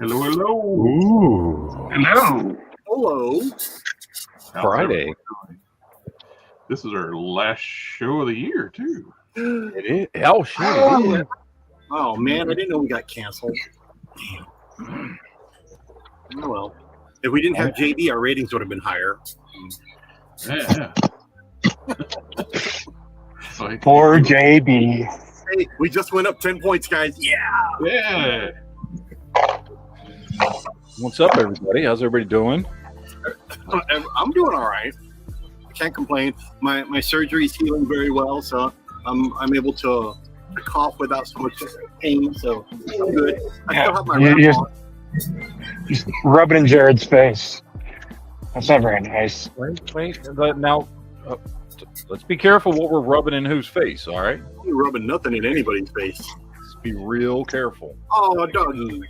Hello, hello. Ooh. Hello. Hello. Friday. This is our last show of the year, too. It is. Oh, shit. It is. Oh, man, I didn't know we got canceled. Damn. Oh, well. If we didn't have JB, our ratings would have been higher. Yeah. Poor JB. Hey, we just went up 10 points, guys. Yeah. Yeah. What's up, everybody? How's everybody doing? I'm doing all right. I can't complain. My surgery is healing very well, so I'm able to cough without so much pain, so I'm good. I still have my wrap on. Just rub it in Jared's face. That's not very nice. Wait. Now, let's be careful what we're rubbing in whose face, all right? I'm rubbing nothing in anybody's face. Let's be real careful. Oh, doggy.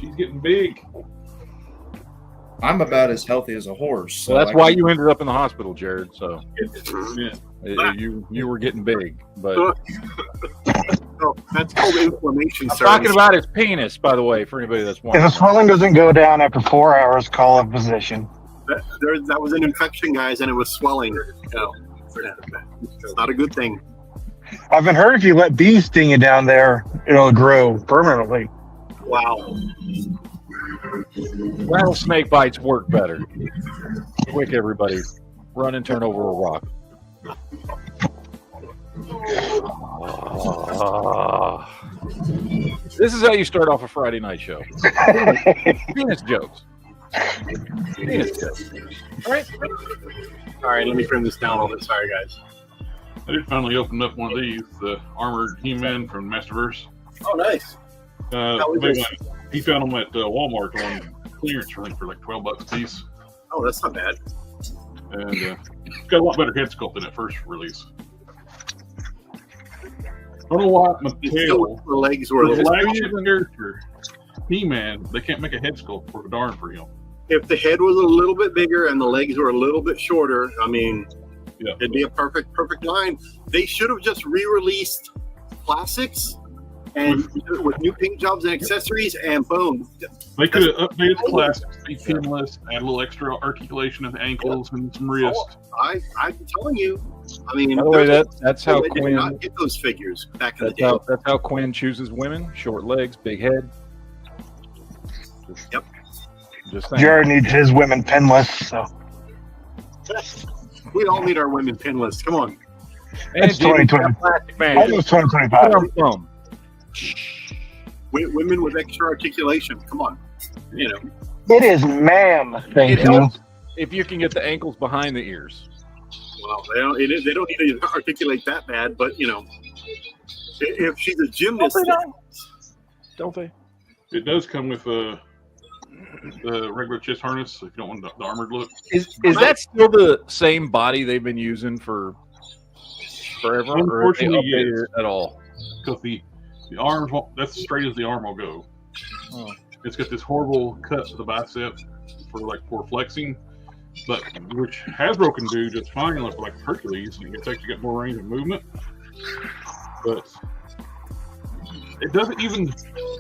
She's getting big. I'm about as healthy as a horse. So Well, that's why you ended up in the hospital, Jared. So Yeah. you were getting big, but Oh, that's called inflammation, I'm sir. talking about his penis, by the way, for anybody that's If wondering. the swelling doesn't go down after 4 hours, call a physician. That was an infection, guys, and it was swelling. It's not a good thing. I've been heard if you let bees sting you down there, it'll grow permanently. Wow. Rattlesnake bites work better. Quick, everybody. Run and turn over a rock. This is how you start off a Friday night show. Penis jokes. Penis jokes. All right. All right, let me trim this down a little bit. Sorry, guys. I just finally opened up one of these, the Armored He-Man from Masterverse. Oh, nice. How is this? He found them at Walmart on clearance, I think, for like $12 a piece. Oh, that's not bad. And it's got a lot better head sculpt than at first release. I don't know why Mattel, The legs were a the little flagship character, He-Man, they can't make a head sculpt for darn for him. If the head was a little bit bigger and the legs were a little bit shorter, I mean, Yeah. it'd be a perfect line. They should have just re-released classics and with new paint jobs and accessories, and boom. They could have updated the classics, made pinless, add a little extra articulation of the ankles and some wrist. I'm telling you. I mean, By the way, that's how they did Quinn. not get those figures back in the day. That's how Quinn chooses women. Short legs, big head. Yep. Just saying. Jared needs his women pinless, so We all need our women pinless. Come on. And It's 2020. Plastic man. almost 2025. Thumb. Women with extra articulation. Come on. You know. It is ma'am. Thank It you. helps if you can get the ankles behind the ears. Well, they don't need to articulate that bad, but you know, if she's a gymnast, Don't they? It does come with the regular chest harness if you don't want the armored look. Is that still the same body they've been using for forever? Or have they Unfortunately, updated yes. it at all? Because the arms won't, that's as straight as the arm will go. Oh. It's got this horrible cut to the bicep for flexing, but which Hasbro can do just fine like Hercules, and it's actually got more range of movement. But it doesn't even.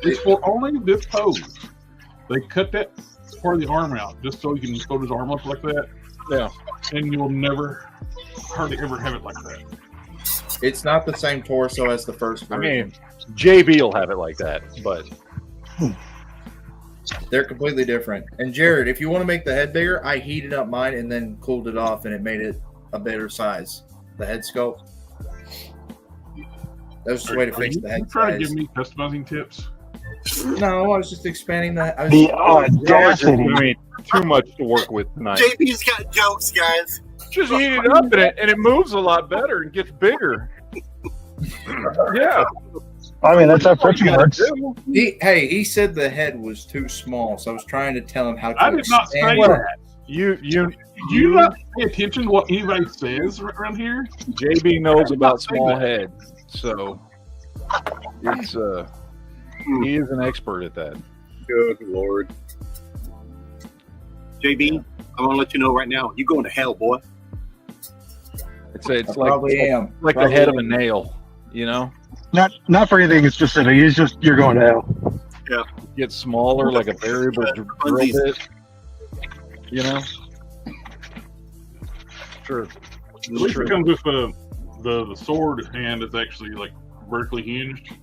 It's for only this pose. They cut that part of the arm out just so you can fold his arm up like that. Yeah. And you'll hardly ever have it like that. It's not the same torso as the first I version. mean, JB will have it like that, but They're completely different. And Jared, if you want to make the head bigger, I heated up mine and then cooled it off, and it made it a better size. The head sculpt. That was the way to fix the You head try to size. give me customizing tips. No, I was just expanding that. The audacity. I mean, too much to work with tonight. JB's got jokes, guys. Just heat it up and it moves a lot better and gets bigger. Yeah. I mean, that's how friction works. He said the head was too small, so I was trying to tell him how to I did not say expand that. that. You not pay attention to what anybody says around here? JB knows about small heads, so it's he is an expert at that. Good Lord. JB, I'm gonna let you know right now. You're going to hell, boy. It's I probably am. like the head of a nail, you know. Not for anything specific. It's just you're going to hell. Yeah. Get smaller, like a variable drill bit. You know? Sure. At least it comes with the sword hand is actually like vertically hinged,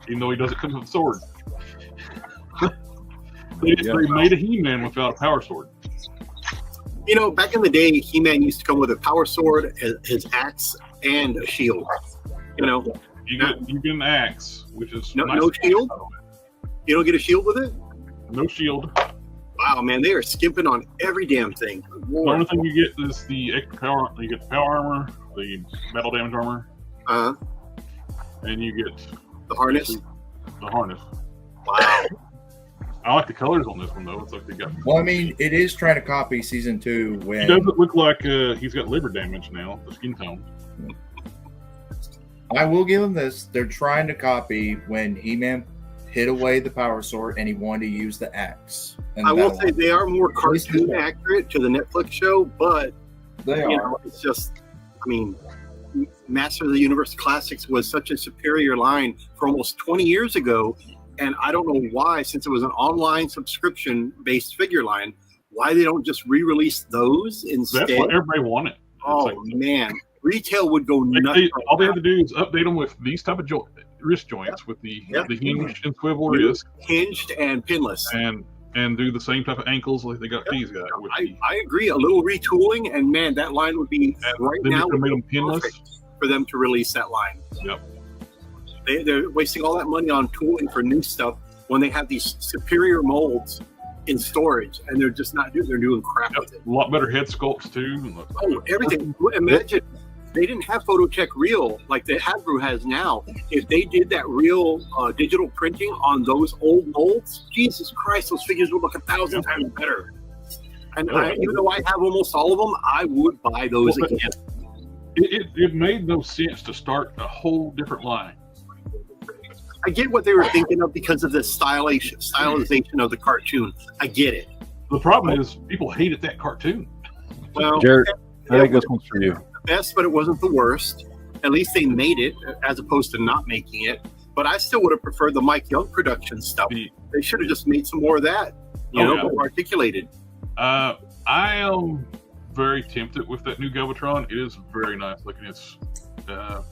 even though he doesn't come with a sword. They just made a He-Man without a power sword. You know, back in the day, He-Man used to come with a power sword, his axe, and a shield. You know, you get an axe, which is no shield. You don't get a shield with it. No shield. Wow, man, they are skimping on every damn thing. The only thing you get is the extra power. You get the power armor, the metal damage armor, and you get the harness. The harness. Wow. I like the colors on this one though. It's like they got. Well, I mean, it is trying to copy season 2. When he doesn't look like he's got liver damage now. The skin tone. I will give him this. They're trying to copy when He-Man hid away the power sword and he wanted to use the axe. I will say they are more cartoon accurate to the Netflix show, but they are. Know, it's just, I mean, Master of the Universe Classics was such a superior line for almost 20 years ago. And I don't know why, since it was an online subscription-based figure line, why they don't just re-release those instead. That's what everybody wanted. Oh, man. Retail would go nuts. All they have to do is update them with these type of wrist joints with the hinged and swivel wrist. Hinged and pinless. And do the same type of ankles like they got these guys. I agree. A little retooling, and man, that line would be right now made them pinless for them to release that line. Yep. They're wasting all that money on tooling for new stuff when they have these superior molds in storage, and they're just not doing. They're doing crap with it. A lot better head sculpts too. Oh, everything! Imagine they didn't have Phototech Real like the Hasbro has now. If they did that real digital printing on those old molds, Jesus Christ, those figures would look 1,000 times better. And even though I have almost all of them, I would buy those again. It made no sense to start a whole different line. I get what they were thinking of because of the stylization of the cartoon. I get it. The problem is people hated that cartoon. Well, Jared, I think this one's for you. The best, but it wasn't the worst. At least they made it, as opposed to not making it. But I still would have preferred the Mike Young production stuff. They should have just made some more of that. More articulated. I am very tempted with that new Galvatron. It is very nice looking. It's the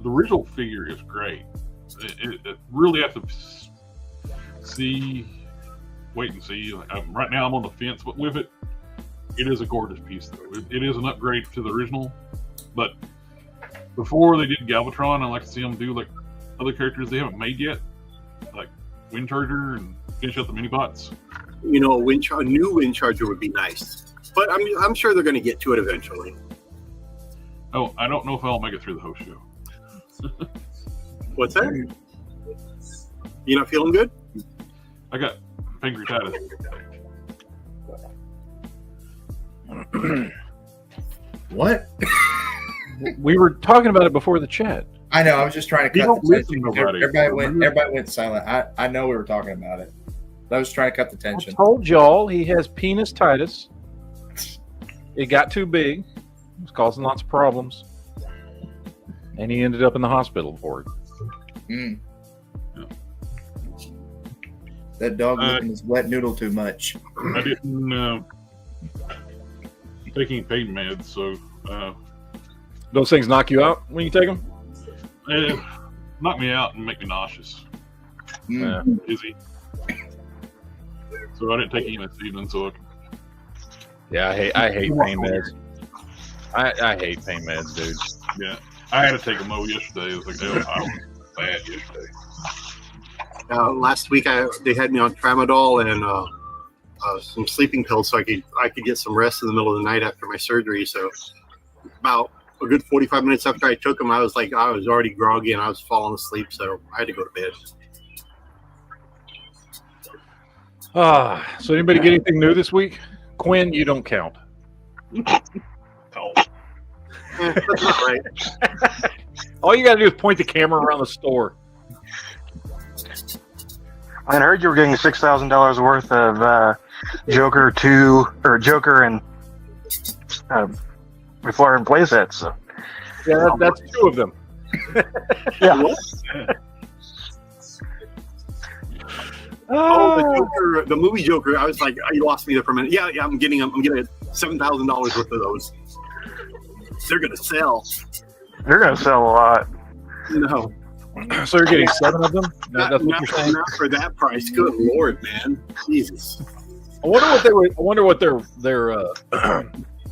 original figure is great. It really have to wait and see. Right now I'm on the fence, but with it, it is a gorgeous piece though. It is an upgrade to the original, but before they did Galvatron, I like to see them do like other characters they haven't made yet, like Wind Charger, and finish out the mini bots. A new Wind Charger would be nice, but I'm sure they're going to get to it eventually. Oh, I don't know if I'll make it through the whole show. What's that? You not feeling good? I got pancreatitis. What? We were talking about it before the chat. I know. I was just trying to cut the tension. Everybody went silent. I know we were talking about it. I was trying to cut the tension. I told y'all he has penis-titis. It got too big. It was causing lots of problems. And he ended up in the hospital for it. Mm. That dog licking his wet noodle too much. I didn't take any pain meds, so those things knock you out when you take them? Knock me out and make me nauseous. Dizzy. So I didn't take any this evening. So I hate pain meds. I hate pain meds, dude. Yeah, I had to take a Mo yesterday. It was like, I was bad yesterday. Last week they had me on tramadol and some sleeping pills so I could get some rest in the middle of the night after my surgery. So about a good 45 minutes after I took them, I was already groggy and I was falling asleep. So I had to go to bed. So anybody get anything new this week? Quinn, you don't count. Oh. That's not right. All you got to do is point the camera around the store. I heard you were getting $6,000 worth of Joker 2 or Joker and McFarlane playsets. So. Yeah, that's two of them. Yeah. Oh, the Joker, the movie Joker. I was like, you lost me there for a minute. Yeah, I'm getting $7,000 worth of those. They're gonna sell. They're gonna sell a lot. No, So you're getting 7 of them? That's what not, you're saying? not for that price. Good Lord, man, Jesus. I wonder what they would. I wonder what their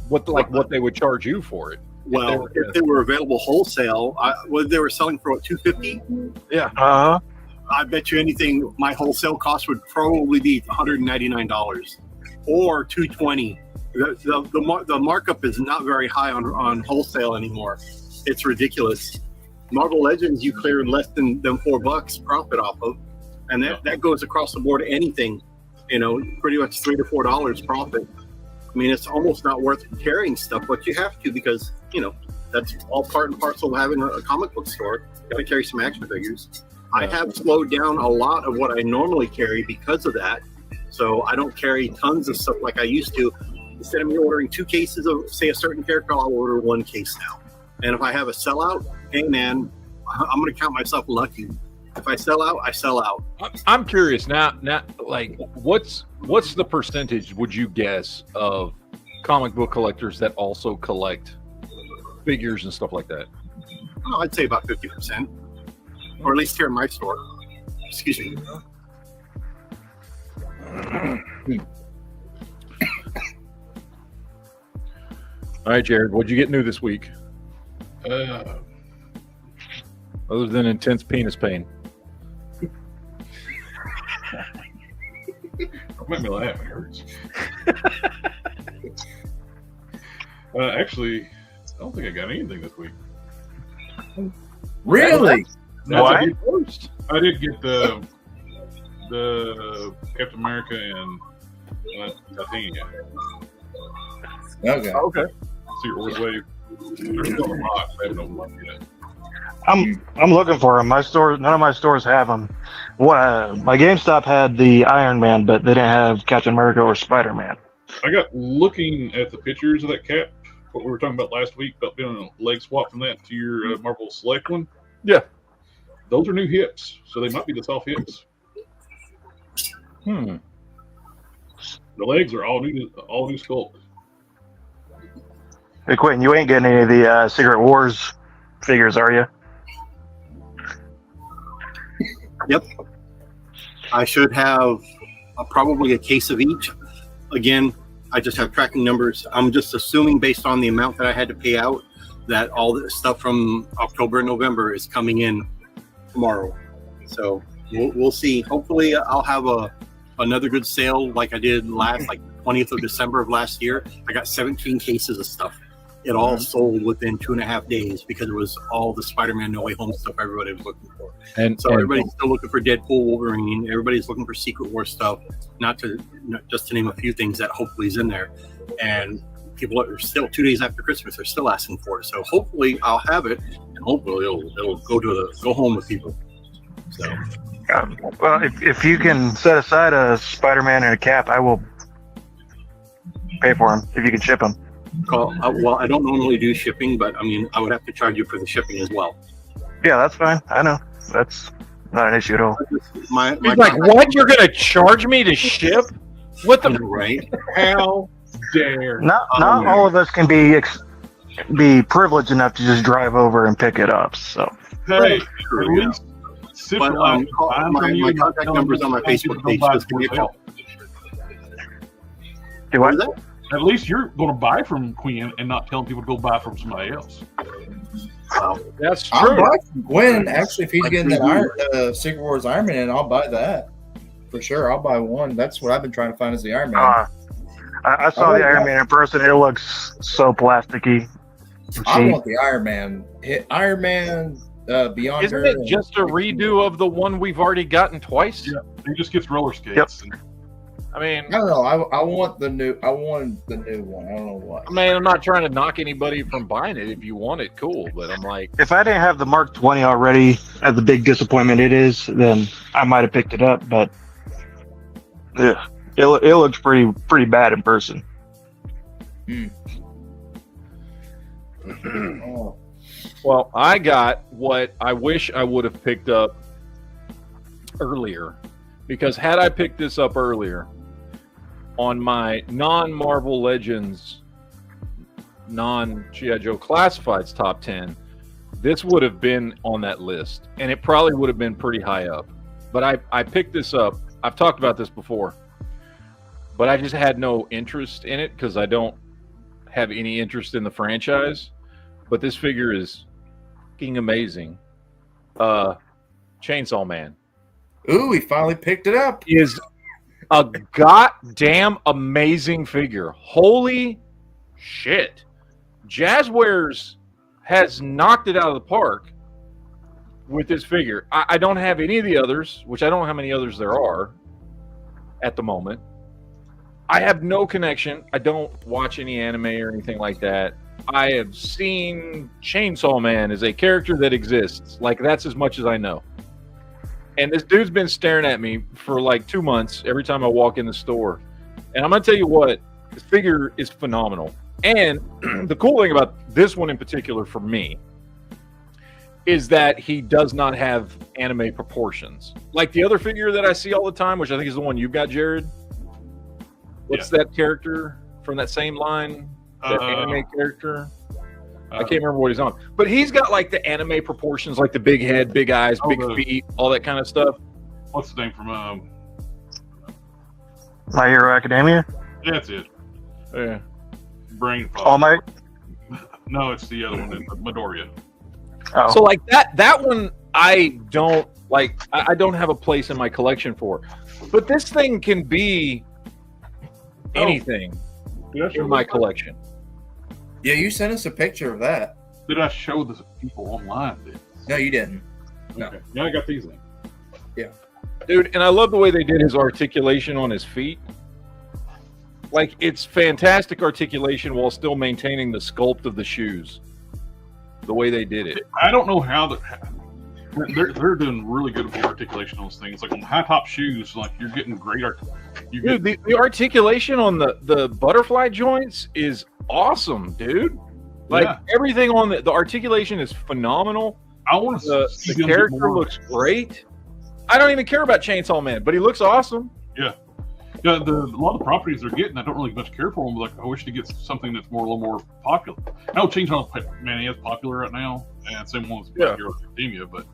what they would charge you for it. Well, if they were available wholesale, they were selling for what, $250? Yeah. I bet you anything, my wholesale cost would probably be $199 or $220. The markup is not very high on wholesale anymore. It's ridiculous. Marvel Legends, you clear less than $4 profit off of, and that goes across the board. Anything, pretty much $3 to $4 profit. I mean, it's almost not worth carrying stuff, but you have to because that's all part and parcel of having a comic book store. You got to carry some action figures. I have slowed down a lot of what I normally carry because of that. So I don't carry tons of stuff like I used to. Instead of me ordering 2 cases of, say, a certain character, I'll order 1 case now. And if I have a sellout, hey man, I'm going to count myself lucky. If I sell out, I sell out. I'm curious now. Like, what's the percentage? Would you guess of comic book collectors that also collect figures and stuff like that? Oh, I'd say about 50%, or at least here in my store. Excuse me. All right, Jared, what'd you get new this week? Other than intense penis pain. Don't make me laugh. It hurts. Actually, I don't think I got anything this week. Really? What? I did get the Captain America and Titania. Okay. Secret Wars Wave. They're still in the box. I haven't opened one yet. I'm looking for them. None of my stores have them. My GameStop had the Iron Man, but they didn't have Captain America or Spider-Man. I got looking at the pictures of that cap, what we were talking about last week, about doing a leg swap from that to your Marvel Select one. Yeah. Those are new hips, so they might be the soft hips. The legs are all new sculpt. Hey, Quentin, you ain't getting any of the Secret Wars figures, are you? Yep. I should have probably a case of each. Again, I just have tracking numbers. I'm just assuming based on the amount that I had to pay out that all the stuff from October and November is coming in tomorrow. So we'll see. Hopefully I'll have another good sale like I did last, like 20th of December of last year. I got 17 cases of stuff. It all sold within 2.5 days because it was all the Spider-Man No Way Home stuff everybody was looking for. And everybody's still looking for Deadpool, Wolverine. Everybody's looking for Secret War stuff, just to name a few things that hopefully is in there. And people are still 2 days after Christmas, they're still asking for it. So hopefully I'll have it, and hopefully it'll go home with people. So, well, if you can set aside a Spider-Man and a Cap, I will pay for them if you can ship them. Well, I don't normally do shipping, but I mean, I would have to charge you for the shipping as well. Yeah, that's fine. I know. That's not an issue at all. He's like, what? You're going to charge me to ship? What the? Right? How dare? Not all of us can be privileged enough to just drive over and pick it up. So. Hey, but my contact number is on my Facebook page. Just give me a call. Do what? At least you're going to buy from Quinn and not telling people to go buy from somebody else. That's I'll true. buy from Gwen. Actually, if he's getting that Secret Wars Iron Man, I'll buy that for sure. I'll buy one. That's what I've been trying to find is the Iron Man. I saw the Iron Man in person. It looks so plasticky. I want the Iron Man. Iron Man Beyond. Isn't it just a redo of the one we've already gotten twice? Yeah, he just gets roller skates. Yep. I mean, I don't know. I want the new. I wanted the new one. I don't know what. I mean, I'm not trying to knock anybody from buying it. If you want it, cool. But I'm like, if I didn't have the Mark 20 already, as the big disappointment it is, then I might have picked it up. But yeah, it looks pretty bad in person. Oh. Well, I got what I wish I would have picked up earlier. because had I picked this up earlier on my non-Marvel Legends, non-G.I. Joe Classifieds top 10, this would have been on that list, and it probably would have been pretty high up. But I picked this up. I've talked about this before, but I just had no interest in it because I don't have any interest in the franchise. But this figure is fucking amazing. Chainsaw Man. Ooh, he finally picked it up. Is a goddamn amazing figure. Holy shit. Jazzwares has knocked it out of the park with this figure. I don't have any of the others, which I don't know how many others there are at the moment. I have no connection. I don't watch any anime or anything like that. I have seen Chainsaw Man as a character that exists. Like, that's as much as I know. And this dude's been staring at me for like 2 months every time I walk in the store. And I'm going to tell you what, this figure is phenomenal. And the cool thing about this one in particular for me is that he does not have anime proportions. Like the other figure that I see all the time, which I think is the one you've got, Jared. What's that character from that same line? That anime character? I can't remember what he's on. But he's got like the anime proportions, like the big head, big eyes, big feet, all that kind of stuff. What's the name from My Hero Academia? That's it. Yeah. Brain fog. All Might? No, it's the other one, Midoriya. Oh. So like that one I don't like. I don't have a place in my collection for. But this thing can be anything in my collection. Yeah, you sent us a picture of that. Did I show the people online? No, you didn't. No. Okay. Yeah, I got these in. Yeah. Dude, and I love the way they did his articulation on his feet. Like, it's fantastic articulation while still maintaining the sculpt of the shoes. The way they did it. I don't know how they're doing really good with the articulation on those things. Like on high top shoes, like you're getting great Dude, the articulation on the butterfly joints is awesome, dude. Like everything on the articulation is phenomenal. I want to the character looks great. I don't even care about Chainsaw Man, but he looks awesome. Yeah. Yeah, a lot of the properties they're getting, I don't really much care for them. But like, I wish to get something that's a little more popular. I know Chainsaw Man is popular right now, and same one with My Hero Academia, but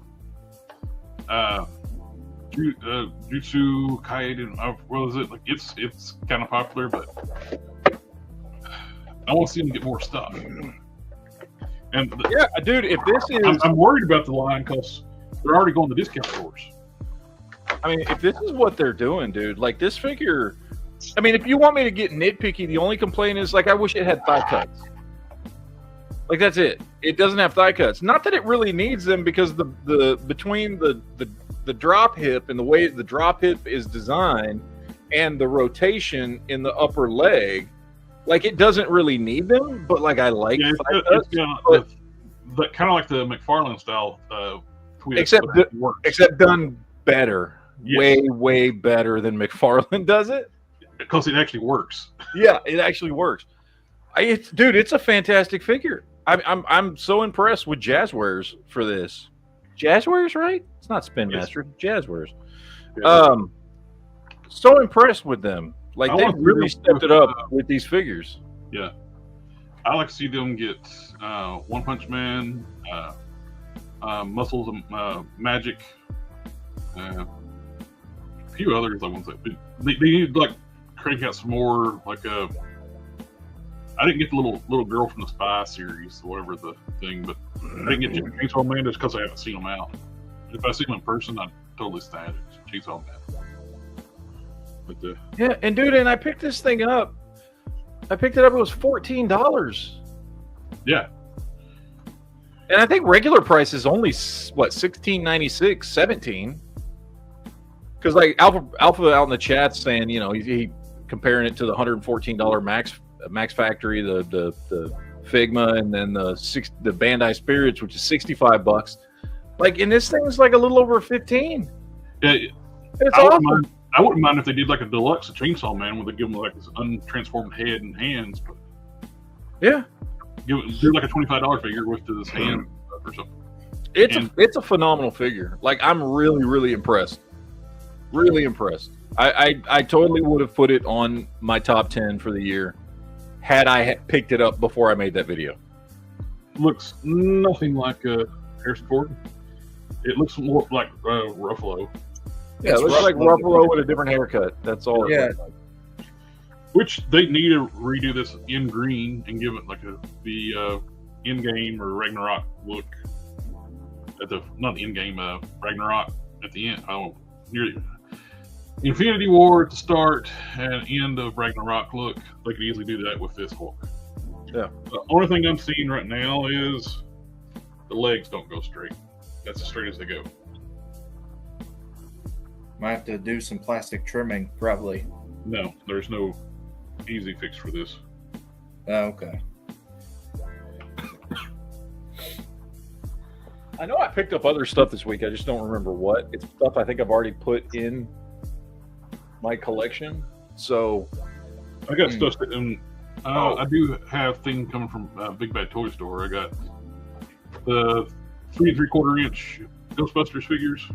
Jutsu Kaiden, what was it? Like, it's kind of popular, but I want to see them get more stuff. And dude, if this is, I'm worried about the line because they're already going to discount stores. I mean, if this is what they're doing, dude, like this figure, I mean, if you want me to get nitpicky, the only complaint is like I wish it had thigh cuts. Like that's it. It doesn't have thigh cuts. Not that it really needs them, because the between the drop hip and the way the drop hip is designed and the rotation in the upper leg, like it doesn't really need them. But like I like thigh cuts, but kind of like the McFarlane style twist, except done better. Yes. Way better than McFarlane does it, because it actually works. Yeah, it actually works. Dude, it's a fantastic figure. I'm so impressed with Jazzwares for this. Jazzwares, right? It's not Spin Master. Jazzwares. Yeah. So impressed with them. Like they really stepped it up with these figures. Yeah, I like to see them get One Punch Man, Muscles, Magic. A few others I want to say. They need to like crank out some more. Like I didn't get the little girl from the Spy series or whatever the thing, but I didn't get Chainsaw Man just because I haven't seen them out. If I see them in person, I'd totally stand it. Chainsaw Man. But yeah, and dude, and I picked this thing up. I picked it up. It was $14. Yeah. And I think regular price is only what, $16.96, $17. Because like Alpha out in the chat saying, you know, he comparing it to the $114 Max Factory, the Figma, and then the Bandai Spirits, which is $65. Like, and this thing's like a little over 15. Yeah, it's awesome. I wouldn't mind if they did like a deluxe Chainsaw Man where they give him like this untransformed head and hands. But yeah, do like a $25 figure with this hand or something. It's a phenomenal figure. Like, I'm really impressed. Really impressed. I totally would have put it on my top 10 for the year had I picked it up before I made that video. Looks nothing like Harrison Ford. It looks more like Ruffalo. Yeah, it looks like Ruffalo with a different haircut. That's all. Yeah. Which they need to redo this in green and give it like the in-game or Ragnarok look at the not the in-game Ragnarok at the end. Near Infinity War at the start and end of Ragnarok look. They could easily do that with this Hulk. Yeah. The only thing I'm seeing right now is the legs don't go straight. That's as straight as they go. Might have to do some plastic trimming, probably. No, there's no easy fix for this. Oh, okay. I know I picked up other stuff this week. I just don't remember what. It's stuff I think I've already put in my collection. So I got stuff that, I do have things coming from Big Bad Toy Store. I got the 3 3/4 inch Ghostbusters figures.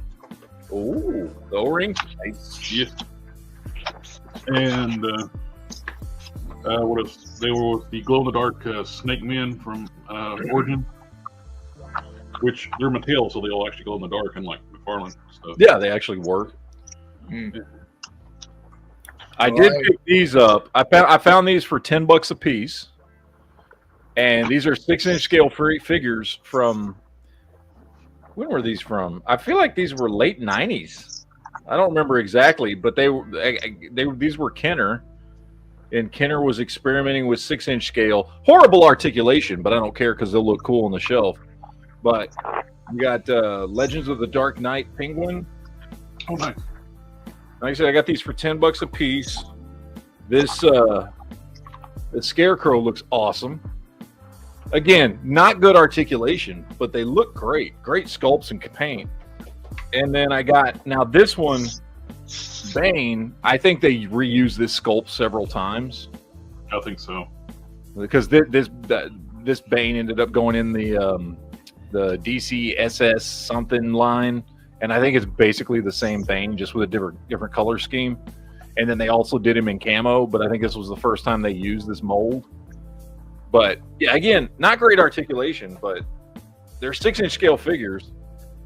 ooh, the O-rings. Yes. And what else? They were the glow in the dark Snake Men from Origin, which they're Mattel, so they'll actually glow in the dark, unlike McFarlane stuff. Yeah, they actually work. Mm. I did pick these up. I found these for $10 a piece, and these are 6-inch scale figures from. When were these from? I feel like these were late '90s. I don't remember exactly, but these were Kenner, and Kenner was experimenting with 6-inch scale. Horrible articulation, but I don't care because they'll look cool on the shelf. But you got Legends of the Dark Knight Penguin. Oh, nice. Like I said, I got these for $10 a piece. This the Scarecrow looks awesome. Again, not good articulation, but they look great. Great sculpts and paint. And then I got now this one, Bane. I think they reused this sculpt several times. I think so. Because this Bane ended up going in the DC SS something line. And I think it's basically the same Bane, just with a different color scheme. And then they also did him in camo, but I think this was the first time they used this mold. But yeah, again, not great articulation, but they're 6-inch scale figures,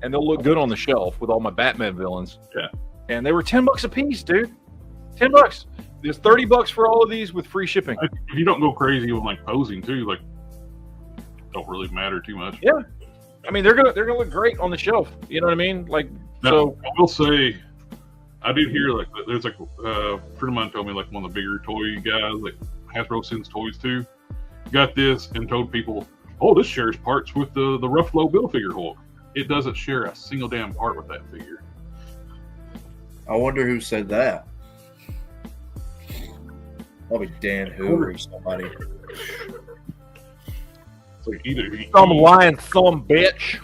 and they'll look good on the shelf with all my Batman villains. Yeah. And they were $10 a piece, dude. $10. There's $30 for all of these with free shipping. If you don't go crazy with like posing too, like don't really matter too much. Yeah. I mean, they're gonna look great on the shelf. You know what I mean? Like, now, so I will say, I did hear like there's like a friend of mine told me like one of the bigger toy guys like Hasbro sends toys to got this and told people, oh, this shares parts with the Ruffalo Build-A-Figure Hulk. It doesn't share a single damn part with that figure. I wonder who said that. Probably Dan Hoover or somebody. It's like either some lying thumb bitch.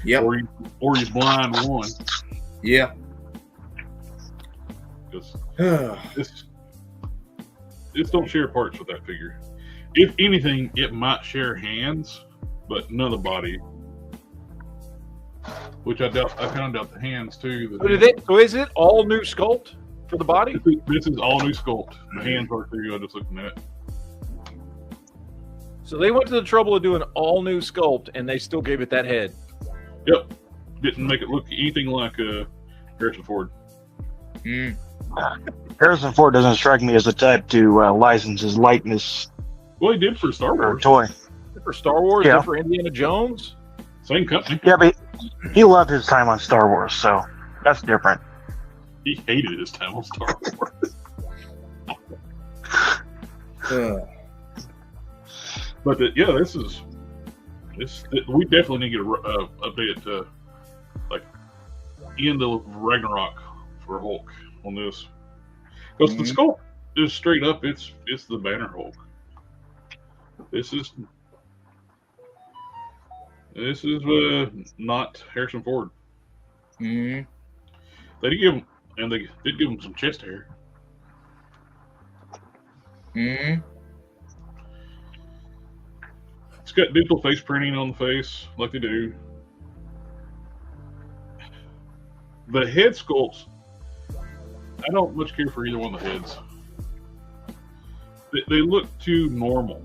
Yep. or he's blind one. Yeah. Because this don't share parts with that figure. If anything, it might share hands, but none of the body. Which I doubt. I kind of doubt the hands too. So is it all new sculpt for the body? This is all new sculpt. The hands are too. I just looking at it. So they went to the trouble of doing all new sculpt, and they still gave it that head. Yep. Didn't make it look anything like Harrison Ford. Harrison Ford doesn't strike me as the type to license his likeness Well, he did for Star or Wars. toy. For Star Wars, Yeah. and for Indiana Jones. Same company. Yeah, but he loved his time on Star Wars, so that's different. He hated his time on Star Wars. But we definitely need to get a update to like end of Ragnarok for Hulk on this, because the sculpt is straight up. It's the Banner Hulk. This is not Harrison Ford. Mm-hmm. They did give him some chest hair. Mm-hmm. It's got digital face printing on the face, like they do. The head sculpts I don't much care for either one of the heads. They look too normal.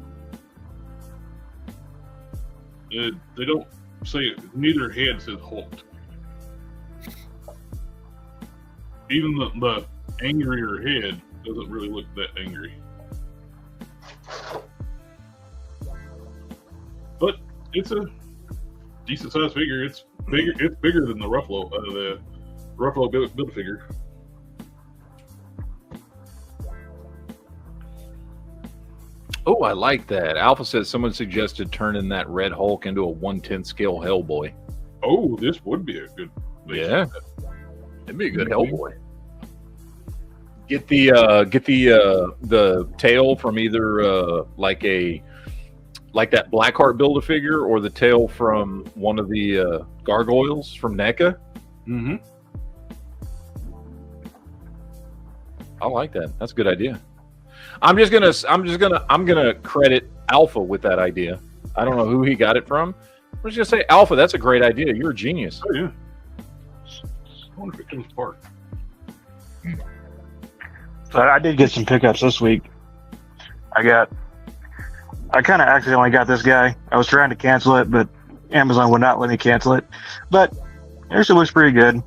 They don't say neither head says Hulk. Even the angrier head doesn't really look that angry. But it's a decent sized figure. It's bigger. It's bigger than the Ruffalo build figure. Oh, I like that. Alpha says someone suggested turning that Red Hulk into a 1/10 scale Hellboy. Oh, this would be a good. Yeah, it'd be a good Hellboy. Get the tail from either like that Blackheart Build-A-Figure or the tail from one of the gargoyles from NECA. Mm-hmm. I like that. That's a good idea. I'm gonna credit Alpha with that idea. I don't know who he got it from. I'm just gonna say, Alpha, that's a great idea. You're a genius. Oh yeah. I wonder if it comes apart. So I did get some pickups this week. I kind of accidentally got this guy. I was trying to cancel it, but Amazon would not let me cancel it. But it actually looks pretty good.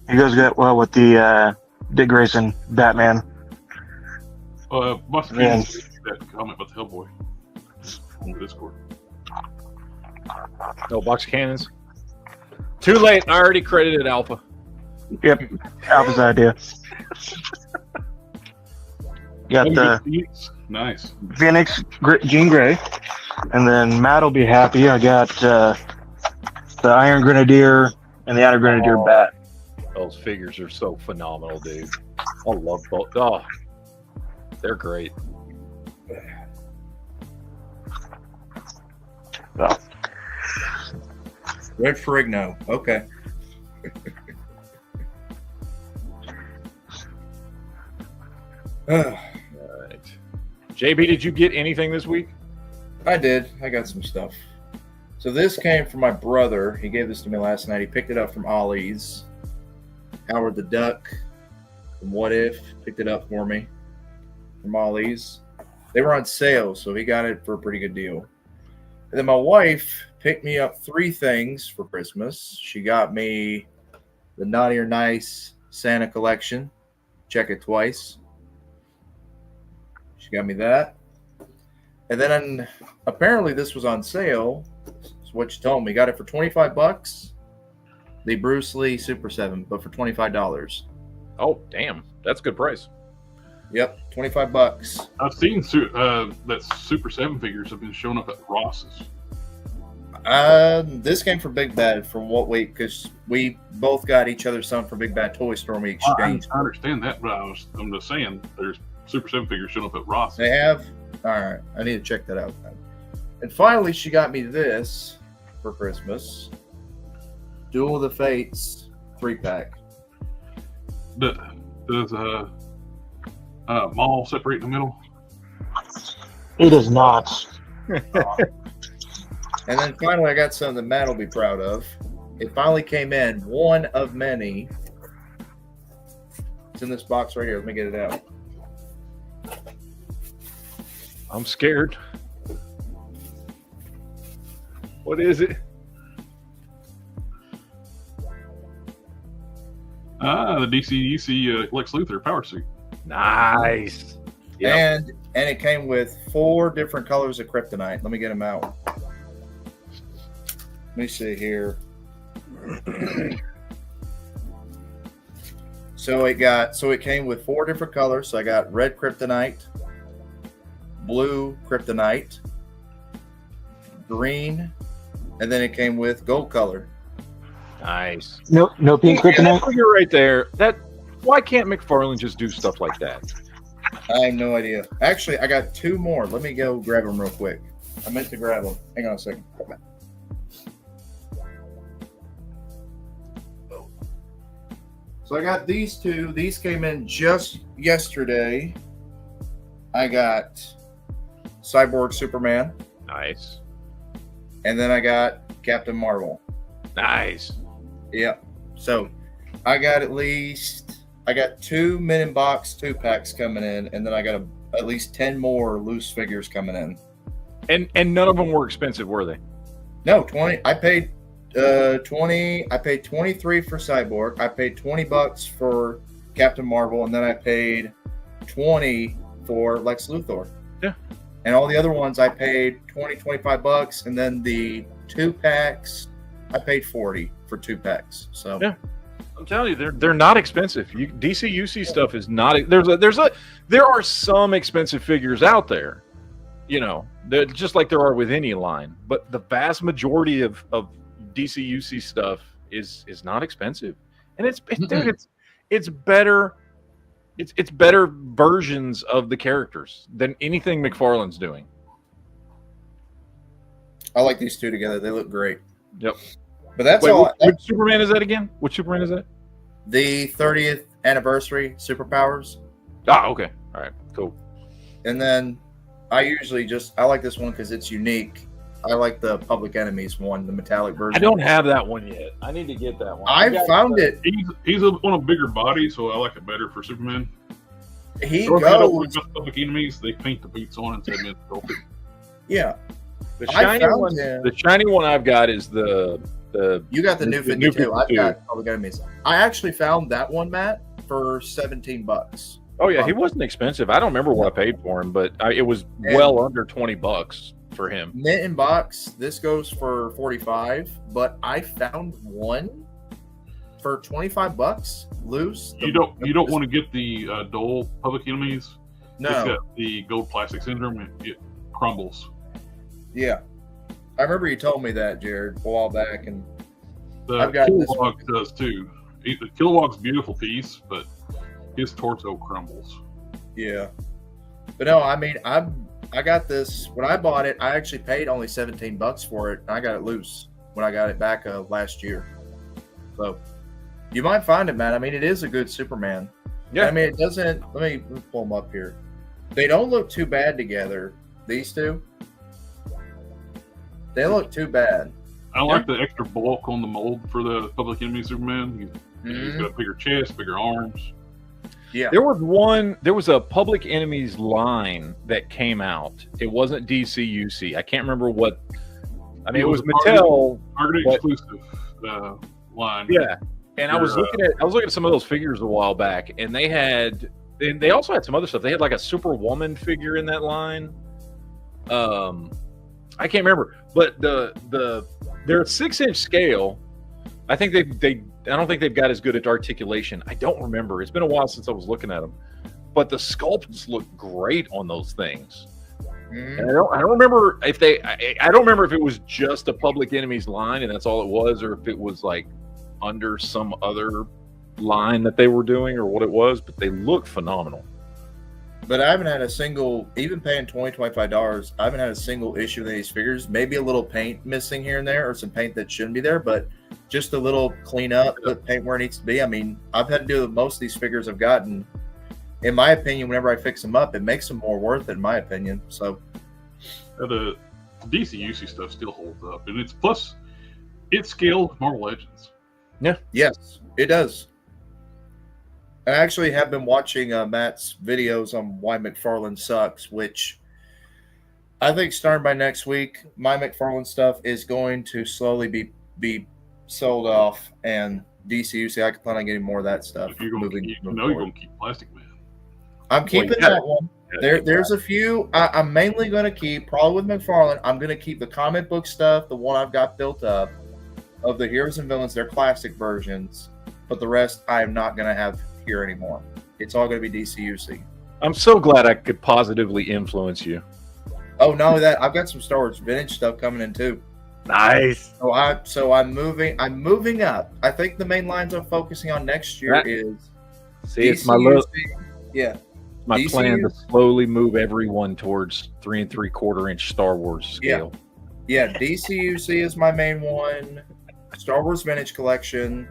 He goes well with the Dick Grayson Batman. Must be that comment about the Hellboy on the Discord. No box cannons. Too late. I already credited Alpha. Yep, Alpha's idea. Got the nice Phoenix Jean Grey, and then Matt will be happy. I got the Iron Grenadier and the Iron Grenadier Bat. Those figures are so phenomenal, dude. I love both. Oh, they're great. So. Red Ferrigno. Okay. All right. JB, did you get anything this week? I did. I got some stuff. So this came from my brother. He gave this to me last night. He picked it up from Ollie's. Howard the Duck from What If picked it up for me from Ollie's. They were on sale, so he got it for a pretty good deal. And then my wife picked me up 3 things for Christmas. She got me the Naughty or Nice Santa collection. Check it twice. She got me that. And then apparently this was on sale. That's what she told me. Got it for $25. The Bruce Lee Super 7, but for $25. Oh, damn. That's a good price. Yep, $25. I've seen that Super 7 figures have been showing up at Ross's. This came from Big Bad from what because we both got each other some from Big Bad Toy Store. We exchanged. I understand that, but I'm just saying there's Super 7 figures showing up at Ross's. They have? All right, I need to check that out then. And finally, she got me this for Christmas. Duel of the Fates 3-pack. Does Maul separate in the middle? He does not. And then finally, I got something that Matt will be proud of. It finally came in, one of many. It's in this box right here. Let me get it out. I'm scared. What is it? The DC Lex Luthor power suit. Nice. Yep. And it came with 4 different colors of kryptonite. Let me get them out. Let me see here. So it came with 4 different colors. So I got red kryptonite, blue kryptonite, green, and then it came with gold color. Nice. No pink kryptonite. You're right there. Why can't McFarlane just do stuff like that? I have no idea. Actually, I got 2 more. Let me go grab them real quick. I meant to grab them. Hang on a second. So I got these 2. These came in just yesterday. I got Cyborg Superman. Nice. And then I got Captain Marvel. Nice. Yep. So I got at least I got 2 Men in Box 2-packs coming in, and then I got at least 10 more loose figures coming in. And none of them were expensive, were they? No, 20. I paid 20. I paid 23 for Cyborg. I paid $20 for Captain Marvel, and then I paid 20 for Lex Luthor. Yeah. And all the other ones I paid $25, and then the 2-packs I paid 40 for 2-packs. So yeah. I'm telling you, they're not expensive. DC UC stuff is not. There are some expensive figures out there, you know, just like there are with any line. But the vast majority of DC UC stuff is not expensive, and it's better. It's better versions of the characters than anything McFarlane's doing. I like these two together. They look great. Yep. But that's Wait, all. Which Superman is that again? Which Superman is that? The 30th anniversary superpowers. Ah, okay. All right, cool. And then I like this one because it's unique. I like the Public Enemies one, the metallic version. I don't have that one yet. I need to get that one. I found it. He's on a bigger body, so I like it better for Superman. He goes. Public Enemies, they paint the boots on and say men's trophy. Yeah. The shiny one I've got is the you got the new 52. I've got Public Enemies. I actually found that one, Matt, for $17. Oh yeah, he wasn't expensive. I don't remember what I paid for him, but it was well under $20 for him. Mint in box. This goes for $45, but I found one for $25 loose. You don't want to get the Dole Public Enemies. No, it's got the gold plastic syndrome. It crumbles. Yeah. I remember you told me that, Jared, a while back, and the Kilowog does too. The Kilowog's a beautiful piece, but his torso crumbles. Yeah, but no, I mean, I got this when I bought it. I actually paid only $17 for it, and I got it loose when I got it back last year. So you might find it, man. I mean, it is a good Superman. Yeah, I mean, it doesn't. Let me pull them up here. They don't look too bad together. These two. They look too bad. I like the extra bulk on the mold for the Public Enemy Superman. He's got a bigger chest, bigger arms. Yeah. There was a Public Enemies line that came out. It wasn't DC UC. I can't remember what. I mean, it was Mattel. Target exclusive line. Yeah. And I was looking at some of those figures a while back, and they also had some other stuff. They had like a Superwoman figure in that line. I can't remember, but they're 6-inch scale. I think I don't think they've got as good at articulation. I don't remember. It's been a while since I was looking at them, but the sculpts look great on those things. And I don't remember if I don't remember if it was just a Public Enemies line and that's all it was, or if it was like under some other line that they were doing or what it was, but they look phenomenal. But I haven't had a single, even paying $25, I haven't had a single issue of these figures. Maybe a little paint missing here and there, or some paint that shouldn't be there, but just a little clean up, put paint where it needs to be. I mean, I've had to do with most of these figures I've gotten. In my opinion, whenever I fix them up, it makes them more worth it, in my opinion. So the DC UC stuff still holds up, and it's scaled Marvel Legends. Yeah. Yes, it does. I actually have been watching Matt's videos on why McFarlane sucks, which I think starting by next week, my McFarlane stuff is going to slowly be sold off, and DCUC, I can plan on getting more of that stuff. If you're going to keep Plastic Man. I'm keeping that one. There's a few I'm mainly going to keep, probably with McFarlane. I'm going to keep the comic book stuff, the one I've got built up, of the heroes and villains, their classic versions, but the rest I am not going to have here anymore. It's all going to be DCUC. I'm so glad I could positively influence you. Oh, not only that, I've got some Star Wars vintage stuff coming in too. Nice. So I'm moving up. I think the main lines I'm focusing on next year is it's DCUC. My DCUC. plan to slowly move everyone towards 3 3/4-inch Star Wars scale. Yeah, DCUC is my main one. Star Wars vintage collection.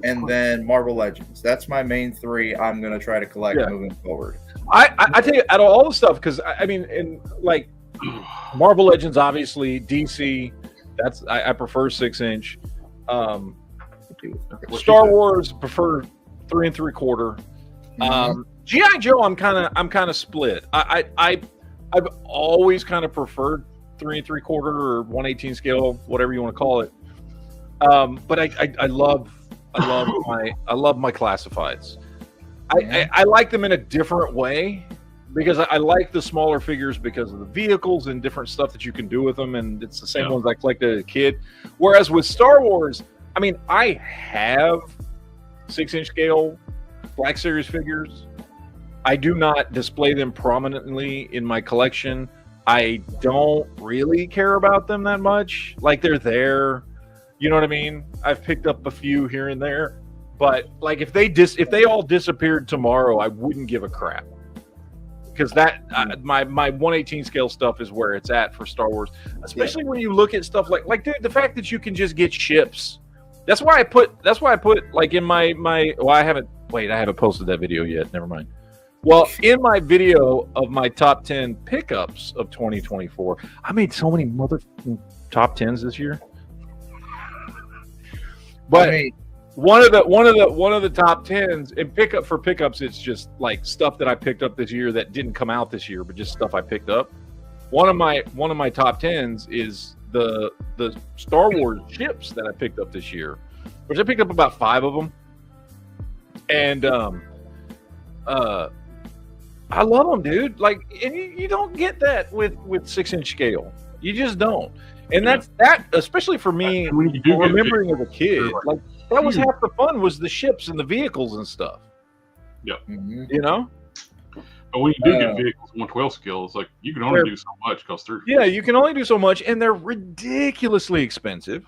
And then Marvel Legends. That's my main 3 I'm going to try to collect moving forward. I tell you, out of all the stuff, because I mean, in like Marvel Legends, obviously, DC, I prefer 6-inch. Star Wars, prefer 3 3/4. GI Joe, I'm kind of split. I've always kind of preferred 3 3/4 or 1/18 scale, whatever you want to call it. But I love my classifieds. I like them in a different way because I like the smaller figures because of the vehicles and different stuff that you can do with them, and it's the same ones I collected as a kid. Whereas with Star Wars, I mean, I have 6-inch scale Black Series figures. I do not display them prominently in my collection. I don't really care about them that much. Like, they're there. You know what I mean? I've picked up a few here and there. But like, if they all disappeared tomorrow, I wouldn't give a crap. Because that my 1/18 scale stuff is where it's at for Star Wars. Especially when you look at stuff like dude, the fact that you can just get ships. That's why I put like in my well, I haven't posted that video yet. Never mind. Well, in my video of my top 10 pickups of 2024, I made so many motherfucking top 10s this year. But one of the top 10s and pickups, it's just like stuff that I picked up this year that didn't come out this year, but just stuff I picked up. One of my top 10s is the Star Wars ships that I picked up this year, which I picked up about 5 of them, and I love them, dude. Like, and you don't get that with 6-inch scale. You just don't. And that's especially for me, remembering as a kid, like that was half the fun, was the ships and the vehicles and stuff. Yep. You know? But when you do get vehicles 112 scale, it's like you can only do so much because they're you can only do so much, and they're ridiculously expensive.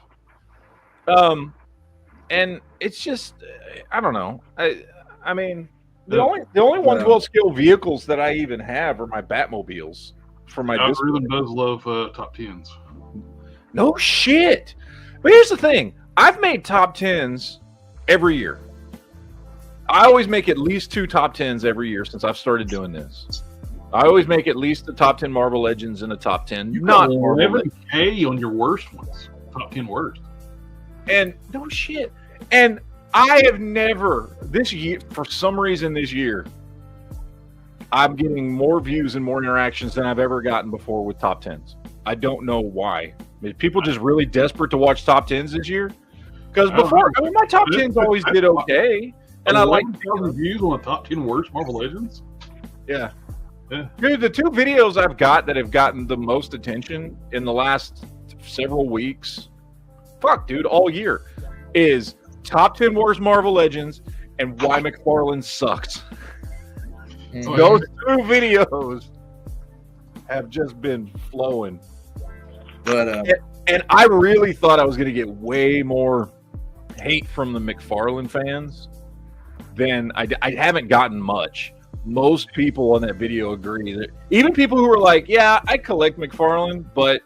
And it's just I don't know. I mean, the only 112 scale vehicles that I even have are my Batmobiles for my algorithm does love top 10s. No shit. But here's the thing. I've made top 10s every year. I always make at least 2 top 10s every year since I've started doing this. I always make at least a top 10 Marvel Legends and a top 10 not Marvel Legends. K on your worst ones. Top 10 worst. And no shit. And I have never, this year, for some reason this year, I'm getting more views and more interactions than I've ever gotten before with top 10s. I don't know why. I mean, people just really desperate to watch top 10s this year? Because before, I mean, my top 10s always did okay. And I like reviews on the top 10 worst Marvel Legends. Yeah. Dude, the 2 videos I've got that have gotten the most attention in the last several weeks, all year, is top 10 worst Marvel Legends and why McFarlane sucks. Those 2 videos have just been flowing. But and I really thought I was going to get way more hate from the McFarlane fans than I haven't gotten much. Most people on that video agree that even people who are like, yeah, I collect McFarlane, but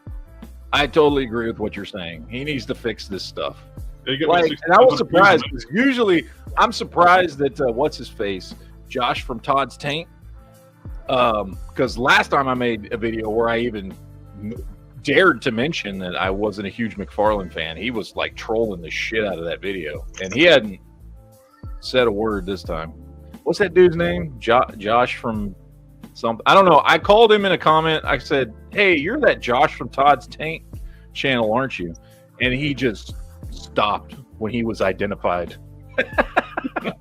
I totally agree with what you're saying. He needs to fix this stuff. Like, and I was surprised because usually I'm surprised that what's his face, Josh from Todd's Tank, because last time I made a video where I even dared to mention that I wasn't a huge McFarlane fan, he was like trolling the shit out of that video, and he hadn't said a word this time. What's that dude's name? Josh from something. I don't know. I called him in a comment. I said, "Hey, you're that Josh from Todd's Tank channel, aren't you?" And he just stopped when he was identified. But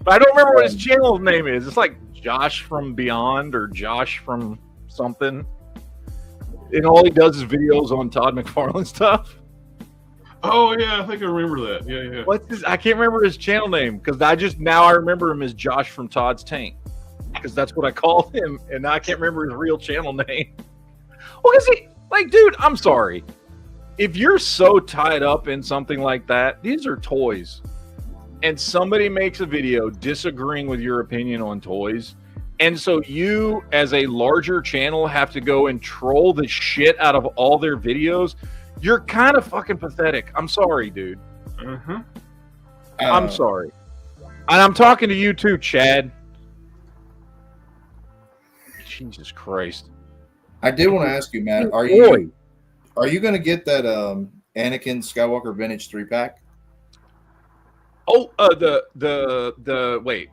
I don't remember what his channel name is. It's like Josh from Beyond or Josh from something. And all he does is videos on Todd McFarlane stuff. Oh yeah, I think I remember that. Yeah. What's his? I can't remember his channel name because I remember him as Josh from Todd's Tank because that's what I called him, and now I can't remember his real channel name. Well, is he like, dude? I'm sorry. If you're so tied up in something like that, these are toys, and somebody makes a video disagreeing with your opinion on toys, and so you, as a larger channel, have to go and troll the shit out of all their videos. You're kind of fucking pathetic. I'm sorry, dude. I'm sorry. And I'm talking to you too, Chad. Jesus Christ. I did want to ask you, Matt, are you going to get that Anakin Skywalker Vintage 3-pack? Oh, the wait,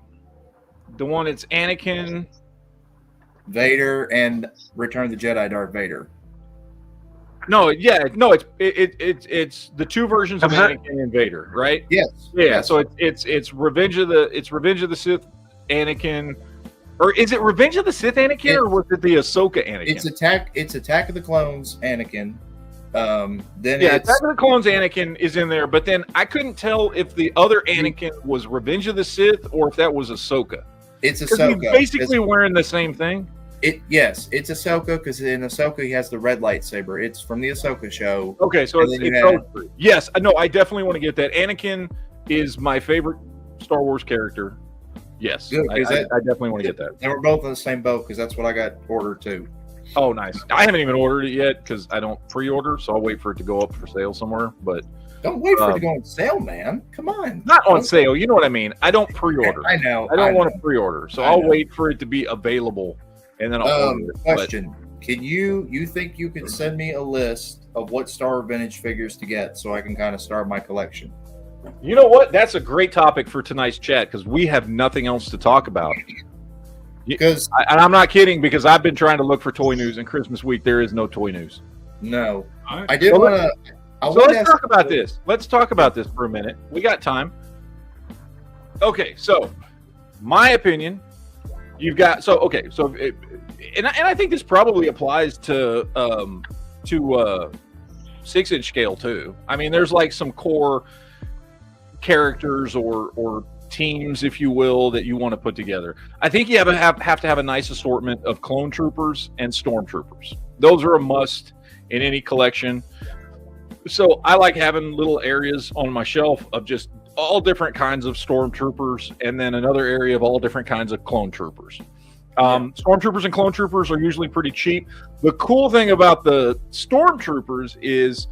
the one that's Anakin, Vader, and Return of the Jedi Darth Vader. No, yeah, no, it's the two versions of Anakin and Vader, right? Yes. Yeah, Yes. so it's Revenge of the Sith Anakin, or is it Revenge of the Sith Anakin, or was it the Ahsoka Anakin? It's Attack of the Clones Anakin. Then Yeah, it's Attack of the Clones Anakin is in there, but then I couldn't tell if the other Anakin was Revenge of the Sith or if that was Ahsoka. it's Because Ahsoka. he's basically wearing the same thing. Yes, it's Ahsoka because in Ahsoka he has the red lightsaber. It's from the Ahsoka show. Okay, so And it's then you have- those three. Yes, no, I definitely want to get that. Anakin is my favorite Star Wars character. Yes, Good, I definitely want to get that. And we're both in the same boat because that's what I got ordered too. Oh, nice. I haven't even ordered it yet because I don't pre-order, so I'll wait for it to go up for sale somewhere. But Don't wait for it to go on sale, man. Come on. not on sale. You know what I mean? I don't pre-order. I know. I don't want to pre-order, so I I'll know. wait for it to be available, and then I'll order it. But Question: Can you think you could send me a list of what Star Vintage figures to get so I can kind of start my collection? you know what? That's a great topic for tonight's chat because we have nothing else to talk about. Because And I'm not kidding because I've been trying to look for toy news, and Christmas week there is no toy news. no, All right. I did So want to. So let's talk about this. Let's talk about this for a minute. We got time. Okay, so my opinion, you've got and I think this probably applies to 6-inch scale too. I mean, there's like some core characters or teams, if you will, that you want to put together. I think you have to have a nice assortment of clone troopers and stormtroopers. Those are a must in any collection. So I like having little areas on my shelf of just all different kinds of stormtroopers, and then another area of all different kinds of clone troopers. Stormtroopers and clone troopers are usually pretty cheap. The cool thing about the stormtroopers is,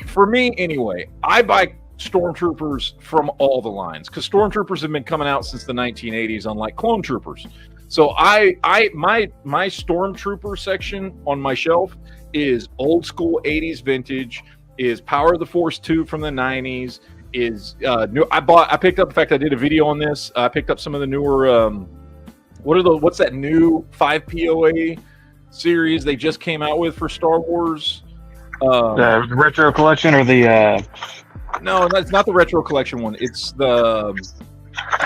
for me anyway, I buy stormtroopers from all the lines because stormtroopers have been coming out since the 1980s, unlike clone troopers. So my stormtrooper section on my shelf is old school 80s vintage, is Power of the Force 2 from the 90s, is new. I picked up, in fact I did a video on this. I picked up some of the newer what's that new 5 POA series they just came out with for Star Wars? The retro collection or the No, it's not the retro collection one. It's the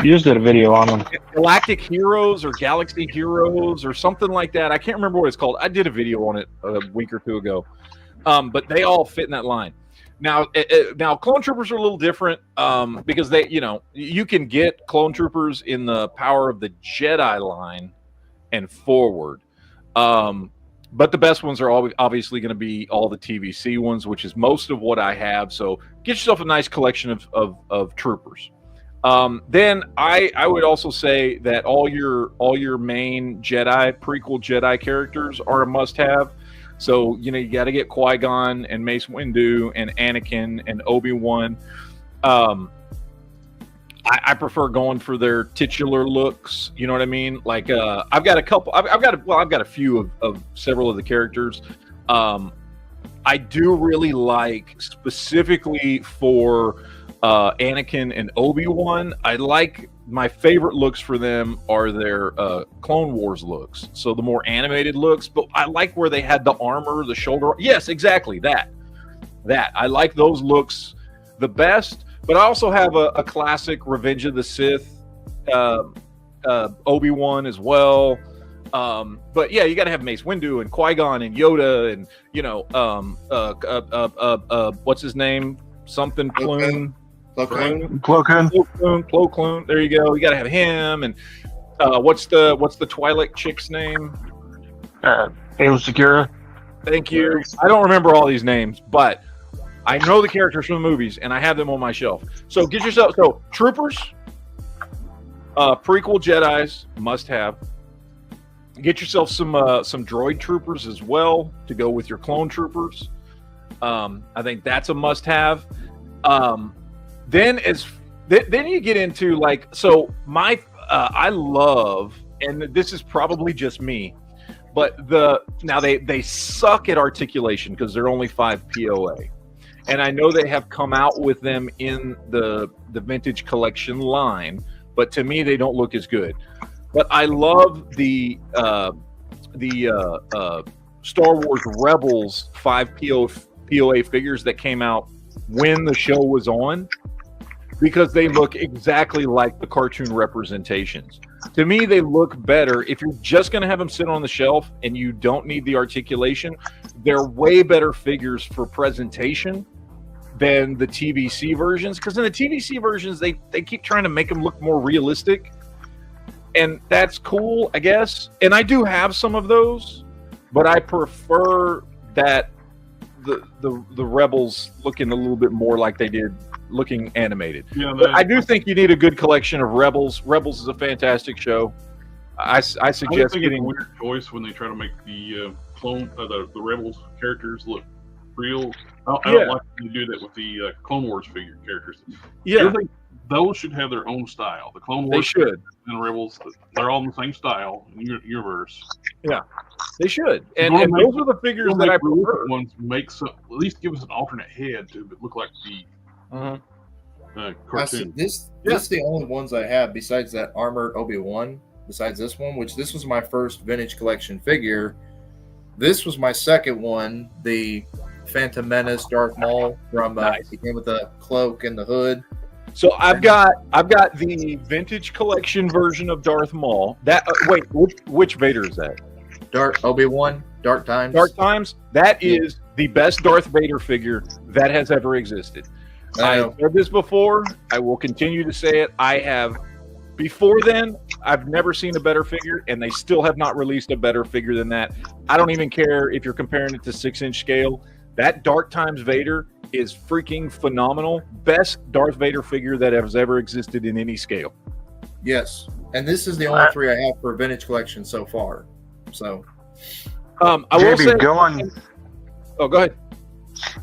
you just did a video on them. Galactic Heroes or Galaxy Heroes or something like that. I can't remember what it's called. I did a video on it a week or two ago. But they all fit in that line. Now clone troopers are a little different because they, you can get clone troopers in the Power of the Jedi line and forward. But the best ones are obviously going to be all the TVC ones, which is most of what I have. So get yourself a nice collection of troopers. Then I would also say that all your main prequel Jedi characters are a must-have. So you got to get Qui-Gon and Mace Windu and Anakin and Obi-Wan. I prefer going for their titular looks. You know what I mean? Like I've got a couple. I've got a few of several of the characters. I do really like specifically for Anakin and Obi-Wan. I like my favorite looks for them are their Clone Wars looks. So the more animated looks, but I like where they had the armor, the shoulder. Yes, exactly that. I like those looks the best. But I also have a classic Revenge of the Sith Obi-Wan as well. But yeah, you got to have Mace Windu and Qui-Gon and Yoda and what's his name? Something Plume. Plo Koon. There you go. You got to have him. And what's the Twi'lek chick's name? Ayla Secura. Thank you. I don't remember all these names, but I know the characters from the movies, and I have them on my shelf. So get yourself troopers, prequel Jedis must have. Get yourself some droid troopers as well to go with your clone troopers. I think that's a must have. Then you get into I love, and this is probably just me, but they suck at articulation because they're only 5 POA. and I know they have come out with them in the vintage collection line, but to me they don't look as good. But I love the Star Wars Rebels 5 POA figures that came out when the show was on, because they look exactly like the cartoon representations. To me, they look better. If you're just going to have them sit on the shelf and you don't need the articulation, they're way better figures for presentation than the TVC versions. Because in the TVC versions, they keep trying to make them look more realistic. And that's cool, I guess. And I do have some of those, but I prefer that the Rebels looking a little bit more like they did looking animated. Yeah, but I do think you need a good collection of Rebels. Rebels is a fantastic show. I suggest getting getting a weird choice when they try to make the clone the Rebels characters look real. I don't like when you do that with the Clone Wars figure characters. Yeah, I think those should have their own style. The Clone Wars they should, and the Rebels, they're all in the same style in your universe. Yeah, they should. And those are the figures that I prefer. Ones make some, at least give us an alternate head to look like the cartoon. This is the only ones I have besides that armored Obi-Wan. Besides this one, which this was my first vintage collection figure. This was my second one, the Phantom Menace Darth Maul from he came with the cloak and the hood. So I've got the vintage collection version of Darth Maul. That wait, which Vader is that? Obi-Wan, Dark Times. Dark Times. That is the best Darth Vader figure that has ever existed. I've said this before. I will continue to say it. I have. Before then, I've never seen a better figure, and they still have not released a better figure than that. I don't even care if you're comparing it to 6-inch scale. That Dark Times Vader is freaking phenomenal. Best Darth Vader figure that has ever existed in any scale. Yes, and this is the only three I have for vintage collection so far. So, I will say, go on. Oh, go ahead.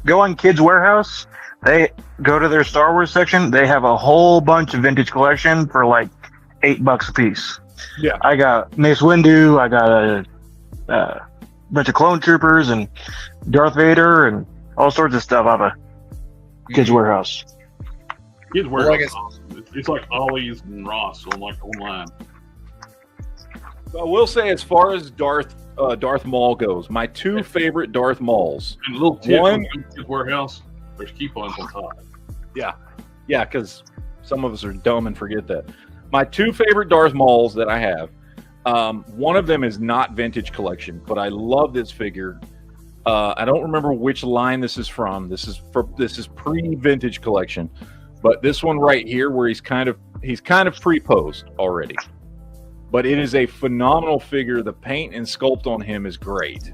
Go on Kids Warehouse. They go to their Star Wars section. They have a whole bunch of vintage collection for like $8 a piece. Yeah, I got Mace Windu. I got a bunch of clone troopers and Darth Vader and all sorts of stuff out of Kids Warehouse. Kids Warehouse. It's like Ollie's and Ross on like online. I will say, as far as Darth Maul goes, my two favorite Darth Mauls. And a little tip One, from Kids Warehouse. There's coupons on top. Yeah, because some of us are dumb and forget that. My two favorite Darth Mauls that I have, one of them is not vintage collection, but I love this figure. I don't remember which line this is from. This is pre-vintage collection, but this one right here, where he's kind of pre-posed already. But it is a phenomenal figure. The paint and sculpt on him is great.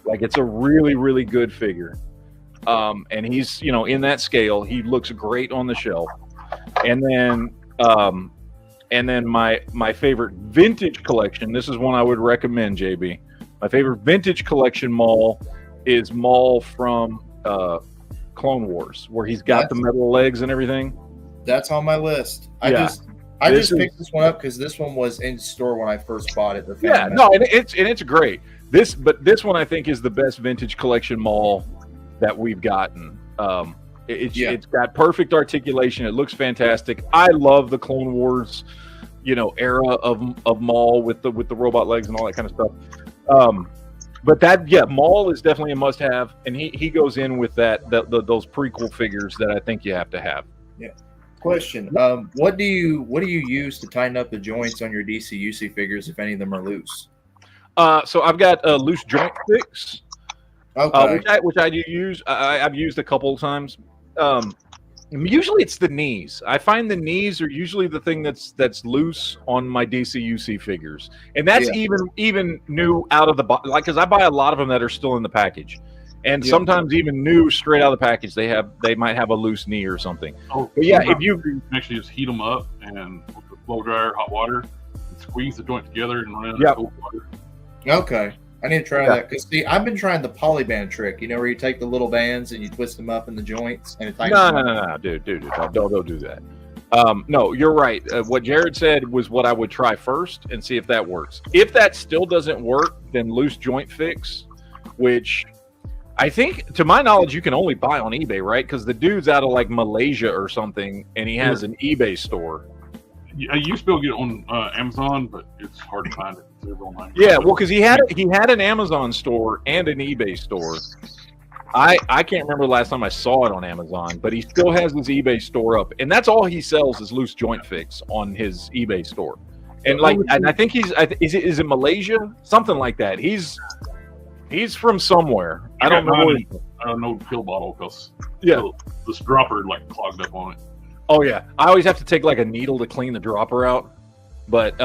Like, it's a really, really good figure. And he's, in that scale, he looks great on the shelf. And then my favorite vintage collection, this is one I would recommend, JB. My favorite vintage collection Maul is Maul from Clone Wars, where he's got the metal legs and everything. That's on my list. I just picked this one up because this one was in store when I first bought it. It's great. This one I think is the best vintage collection Maul that we've gotten. It's got perfect articulation. It looks fantastic. I love the Clone Wars, era of Maul with the robot legs and all that kind of stuff. But Maul is definitely a must-have, and he goes in with those prequel figures that I think you have to have. Yeah. Question: what do you use to tighten up the joints on your DC-UC figures if any of them are loose? So I've got a loose joint fix. Okay. Which I do use. I've used a couple of times. Usually it's the knees. I find the knees are usually the thing that's loose on my DC-UC figures, and that's even new out of the box. Like, because I buy a lot of them that are still in the package, and sometimes even new straight out of the package, they might have a loose knee or something. Oh, but yeah, if you can actually just heat them up and with the blow dryer, hot water, and squeeze the joint together and run it in cold water. Okay. I need to try that because I've been trying the polyband trick. Where you take the little bands and you twist them up in the joints and it tightens. No, dude, don't do that. No, you're right. What Jared said was what I would try first and see if that works. If that still doesn't work, then loose joint fix, which I think, to my knowledge, you can only buy on eBay, right? Because the dude's out of like Malaysia or something, and he has an eBay store. You used to be able to get it on Amazon, but it's hard to find it. It's online. Yeah, well, because he had an Amazon store and an eBay store. I can't remember the last time I saw it on Amazon, but he still has his eBay store up, and that's all he sells is loose joint fix on his eBay store. And like, and I think is it Malaysia, something like that. He's from somewhere. I don't know. I don't know the pill bottle because yeah, this dropper like clogged up on it. Oh yeah, I always have to take like a needle to clean the dropper out. But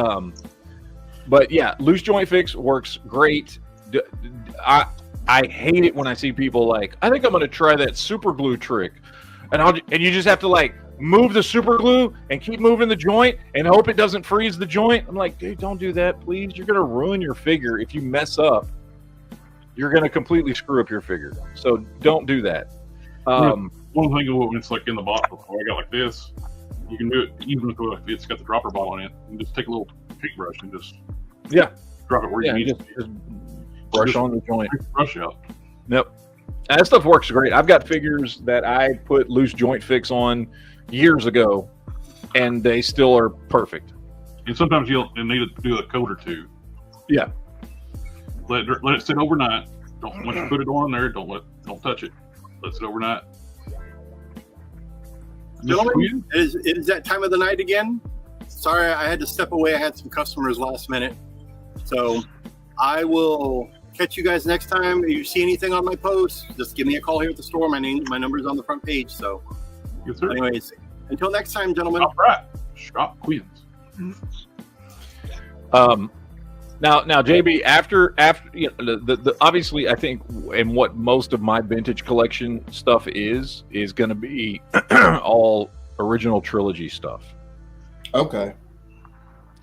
yeah, loose joint fix works great. I hate it when I see people like, I think I'm going to try that super glue trick, and you just have to like move the super glue and keep moving the joint and hope it doesn't freeze the joint. I'm like, dude, don't do that, please. You're going to ruin your figure if you mess up. You're going to completely screw up your figure. So don't do that. One thing when it's like in the bottle, I got like this. You can do it even if it's got the dropper bottle in it. You can just take a little paintbrush and just drop it where you need it. Just brush on the joint. Brush out. Yep. That stuff works great. I've got figures that I put loose joint fix on years ago, and they still are perfect. And sometimes you'll need to do a coat or two. Yeah. Let it sit overnight. Don't once you put it on there, don't touch it. Let it sit overnight. Gentlemen, it is that time of the night again. Sorry, I had to step away. I had some customers last minute. So I will catch you guys next time. If you see anything on my post, just give me a call here at the store. My number's on the front page. So yes, sir. Anyways, until next time, gentlemen. All right. Shop Quinn's. Now, JB, after you know, the obviously, I think, and what most of my vintage collection stuff is going to be all original trilogy stuff. Okay.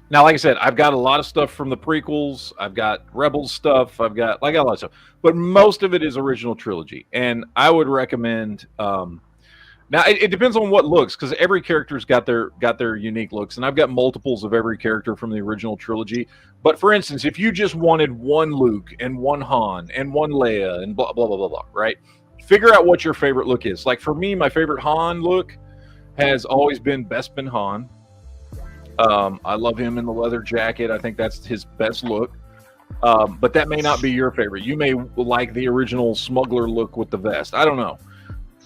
Now, like I said, I've got a lot of stuff from the prequels. I've got Rebels stuff. I've got a lot of stuff, but most of it is original trilogy. And I would recommend. Now it depends on what looks, because every character's got their unique looks, and I've got multiples of every character from the original trilogy. But for instance, if you just wanted one Luke and one Han and one Leia and blah blah blah blah blah, right? Figure out what your favorite look is. Like for me, my favorite Han look has always been Bespin Han. I love him in the leather jacket. I think that's his best look. But that may not be your favorite. You may like the original smuggler look with the vest. I don't know.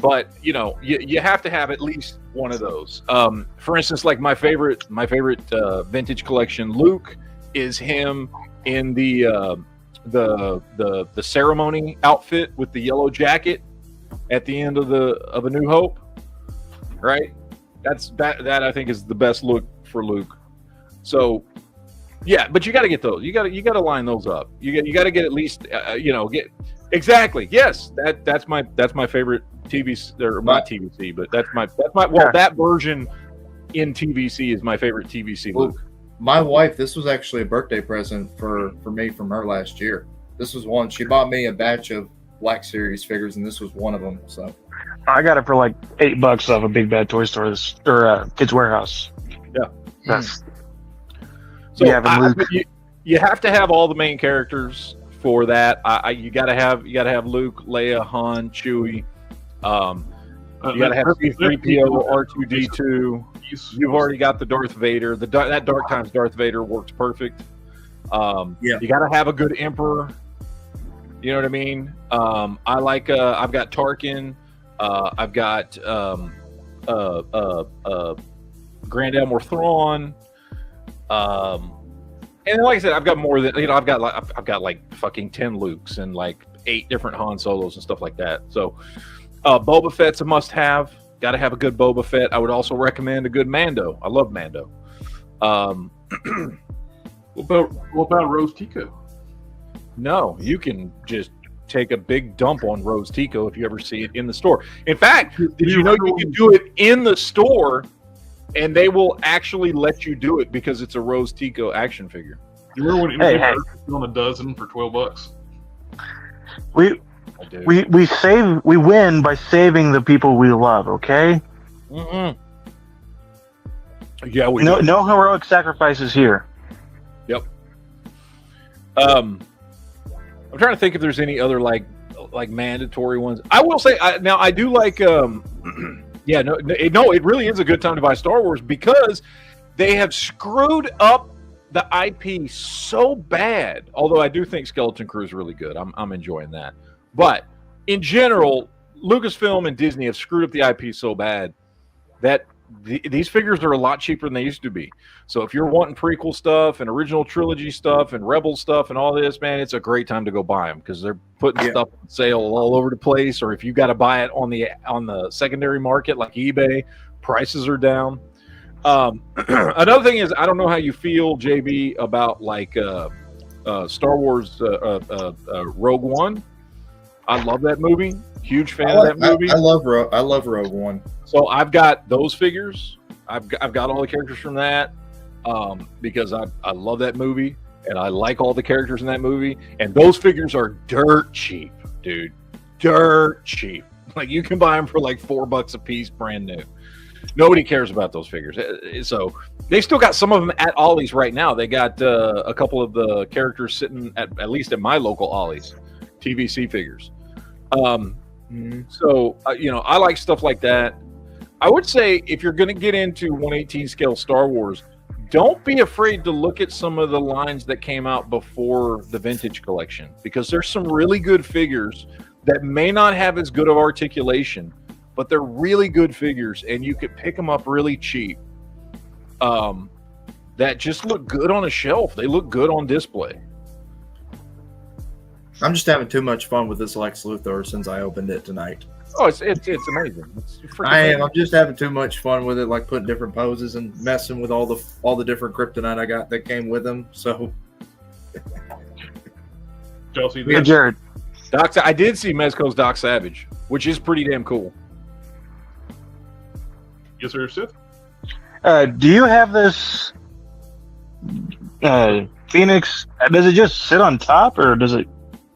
But you know, you have to have at least one of those. For instance, like my favorite vintage collection Luke is him in the ceremony outfit with the yellow jacket at the end of A New Hope. Right? That I think is the best look for Luke. So yeah, but you got to get those. You got to line those up. You got to get at least get exactly. Yes, that's my favorite TV or not TVC, but that's my that version in TVC is my favorite TVC Luke. My wife, this was actually a birthday present for me from her last year. This was one. She bought me a batch of Black Series figures, and this was one of them. So I got it for like $8 off a Big Bad Toy Store or Kids Warehouse. Yeah. That's so you have to have all the main characters for that. You got to have Luke, Leia, Han, Chewie. You got to have C-3PO, R2-D2. You've already got the Darth Vader. That Dark Times Darth Vader works perfect. You got to have a good Emperor. You know what I mean? I like. I've got Tarkin. I've got Grand Admiral Thrawn. And like I said, I've got more than I've got like fucking 10 Lukes and like 8 different Han Solos and stuff like that. So Boba Fett's a must-have. Got to have a good Boba Fett. I would also recommend a good Mando. I love Mando. What about Rose Tico? No, you can just take a big dump on Rose Tico if you ever see it in the store. In fact, did you know you can do it in the store? And they will actually let you do it because it's a Rose Tico action figure. You remember when it was on a dozen for $12? We win by saving the people we love. Okay. Mm-mm. Yeah. No heroic sacrifices here. Yep. I'm trying to think if there's any other like like mandatory ones. I will say now I do like yeah, no, it really is a good time to buy Star Wars because they have screwed up the IP so bad. Although I do think Skeleton Crew is really good. I'm enjoying that. But in general, Lucasfilm and Disney have screwed up the IP so bad that these figures are a lot cheaper than they used to be. So if you're wanting prequel stuff and original trilogy stuff and Rebel stuff and all this, man, it's a great time to go buy them because they're putting stuff on sale all over the place. Or if you got to buy it on the secondary market like eBay, prices are down. Another thing is, I don't know how you feel, JB, about like Star Wars Rogue One. I love that movie. Huge fan of that movie. I love Rogue One. So I've got those figures. I've got all the characters from that because I love that movie and I like all the characters in that movie. And those figures are dirt cheap, dude. Dirt cheap. Like you can buy them for like $4 a piece, brand new. Nobody cares about those figures. So they still got some of them at Ollie's right now. They got a couple of the characters sitting at least at my local Ollie's, TVC figures. So I like stuff like that. I would say if you're going to get into 1/18 scale Star Wars, don't be afraid to look at some of the lines that came out before the vintage collection because there's some really good figures that may not have as good of articulation, but they're really good figures and you could pick them up really cheap. That just look good on a shelf. They look good on display. I'm just having too much fun with this Lex Luthor since I opened it tonight. Oh, it's amazing. It's I'm just having too much fun with it, like putting different poses and messing with all the different kryptonite I got that came with them. So, Chelsea, Hey, Jared. I did see Mezco's Doc Savage, which is pretty damn cool. Yes, sir, Sith. Do you have this Phoenix? Does it just sit on top, or does it?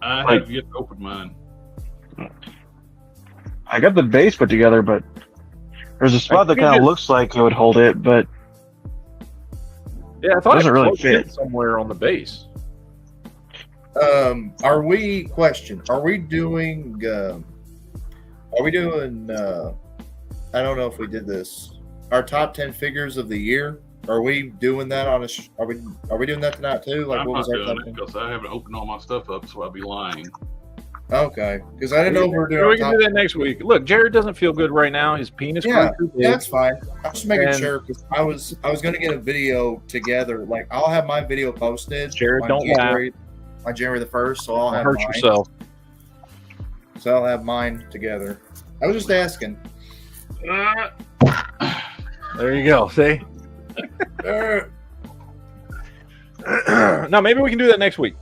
I have yet to open mine. I got the base put together, but there's a spot that kind of looks like it would hold it, but yeah, I thought doesn't it really fit somewhere on the base. Are we doing? I don't know if we did this. Our top 10 figures of the year. Are we doing that on a? Are we doing that tonight too? Like, I'm what not was our doing top it 10? because I haven't opened all my stuff up, so I'd be lying. Okay, because I didn't know if we were doing. We can do that next week. Look, Jared doesn't feel good right now. His penis. Yeah, grew too big. that's fine. I'm just making sure because I was going to get a video together. Like, I'll have my video posted. Jared, don't January, on January the 1st, so I'll have hurt mine. yourself. So I'll have mine together. I was just asking. There you go. See. Now maybe we can do that next week.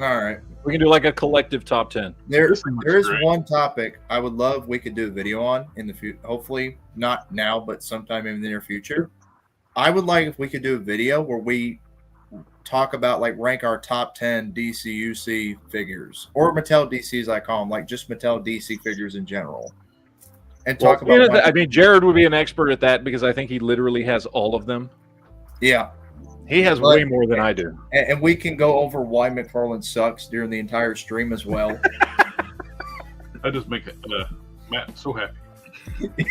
All right. We can do like a collective top 10. There is great. one topic I would love we could do a video on in the future. Hopefully not now, but sometime in the near future. I would like if we could do a video where we talk about like rank our top 10 DCUC figures or Mattel DCs, I call them, like just Mattel DC figures in general. And talk about. I mean, Jared would be an expert at that because I think he literally has all of them. Yeah. He has way more than I do. And we can go over why McFarlane sucks during the entire stream as well. I just make Matt so happy.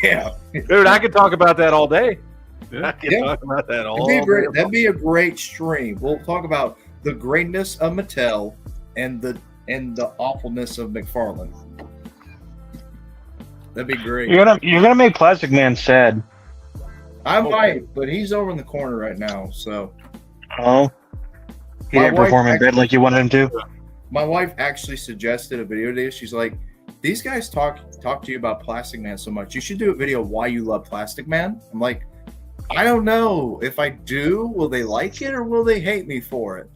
Yeah. Dude, I could talk about that all day. Yeah. I could talk about that all day. That'd be a great stream. We'll talk about the greatness of Mattel and the awfulness of McFarlane. That'd be great. you're gonna make Plastic Man sad. I might, but he's over in the corner right now, so. Oh, he didn't perform in bed like you wanted him to. My wife actually suggested a video today. She's like, "These guys talk to you about Plastic Man so much. You should do a video why you love Plastic Man." I'm like, I don't know. If I do, will they like it or will they hate me for it?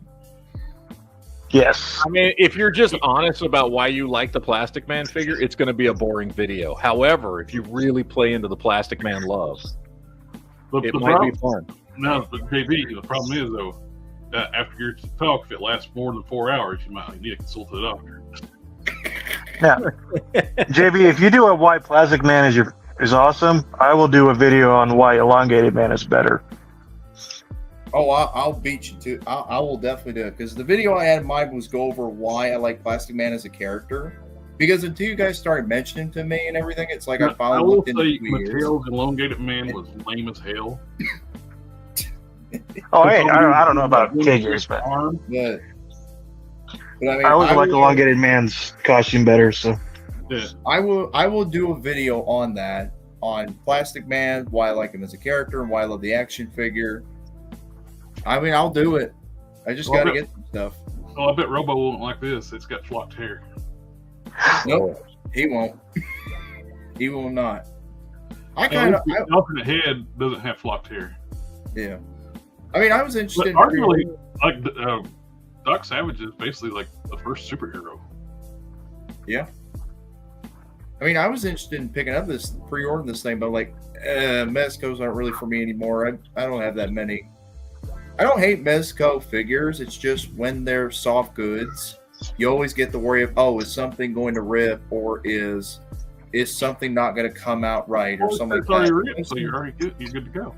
Yes. I mean, if you're just honest about why you like the Plastic Man figure, it's going to be a boring video. However, if you really play into the Plastic Man love, it might be fun. No, but JB, the problem is though, after your talk, if it lasts more than 4 hours, you might need to consult a doctor. Now, JB, if you do a why Plastic Man is awesome, I will do a video on why Elongated Man is better. Oh, I'll beat you too. I will definitely do it because the video I had in mind was go over why I like Plastic Man as a character, Because until you guys started mentioning to me and everything, it's like I I finally will looked into say years. Mattel's Elongated Man was lame as hell. Oh, hey, I don't know about figures, but But I mean, I always like will- Elongated Man's costume better. So Yeah. I will do a video on that, on Plastic Man, why I like him as a character and why I love the action figure. I mean, I'll do it. I just Well, got to but- get some stuff. Oh, I bet Robo won't like this. It's got flocked hair. Nope, he won't. He will not. I At kind of, least the alternate head doesn't have flocked hair. yeah. I mean, I was But interested in arguably, like Doc Savage is basically like the first superhero. I mean, I was interested in picking up this, pre-ordering this thing, but like, Mezcos aren't really for me anymore. I don't have that many. I don't hate Mezco figures. It's just when they're soft goods, you always get the worry of, oh, is something going to rip, or is something not going to come out right, or Well, something it's like already that. written, so you're already good. You're good to go.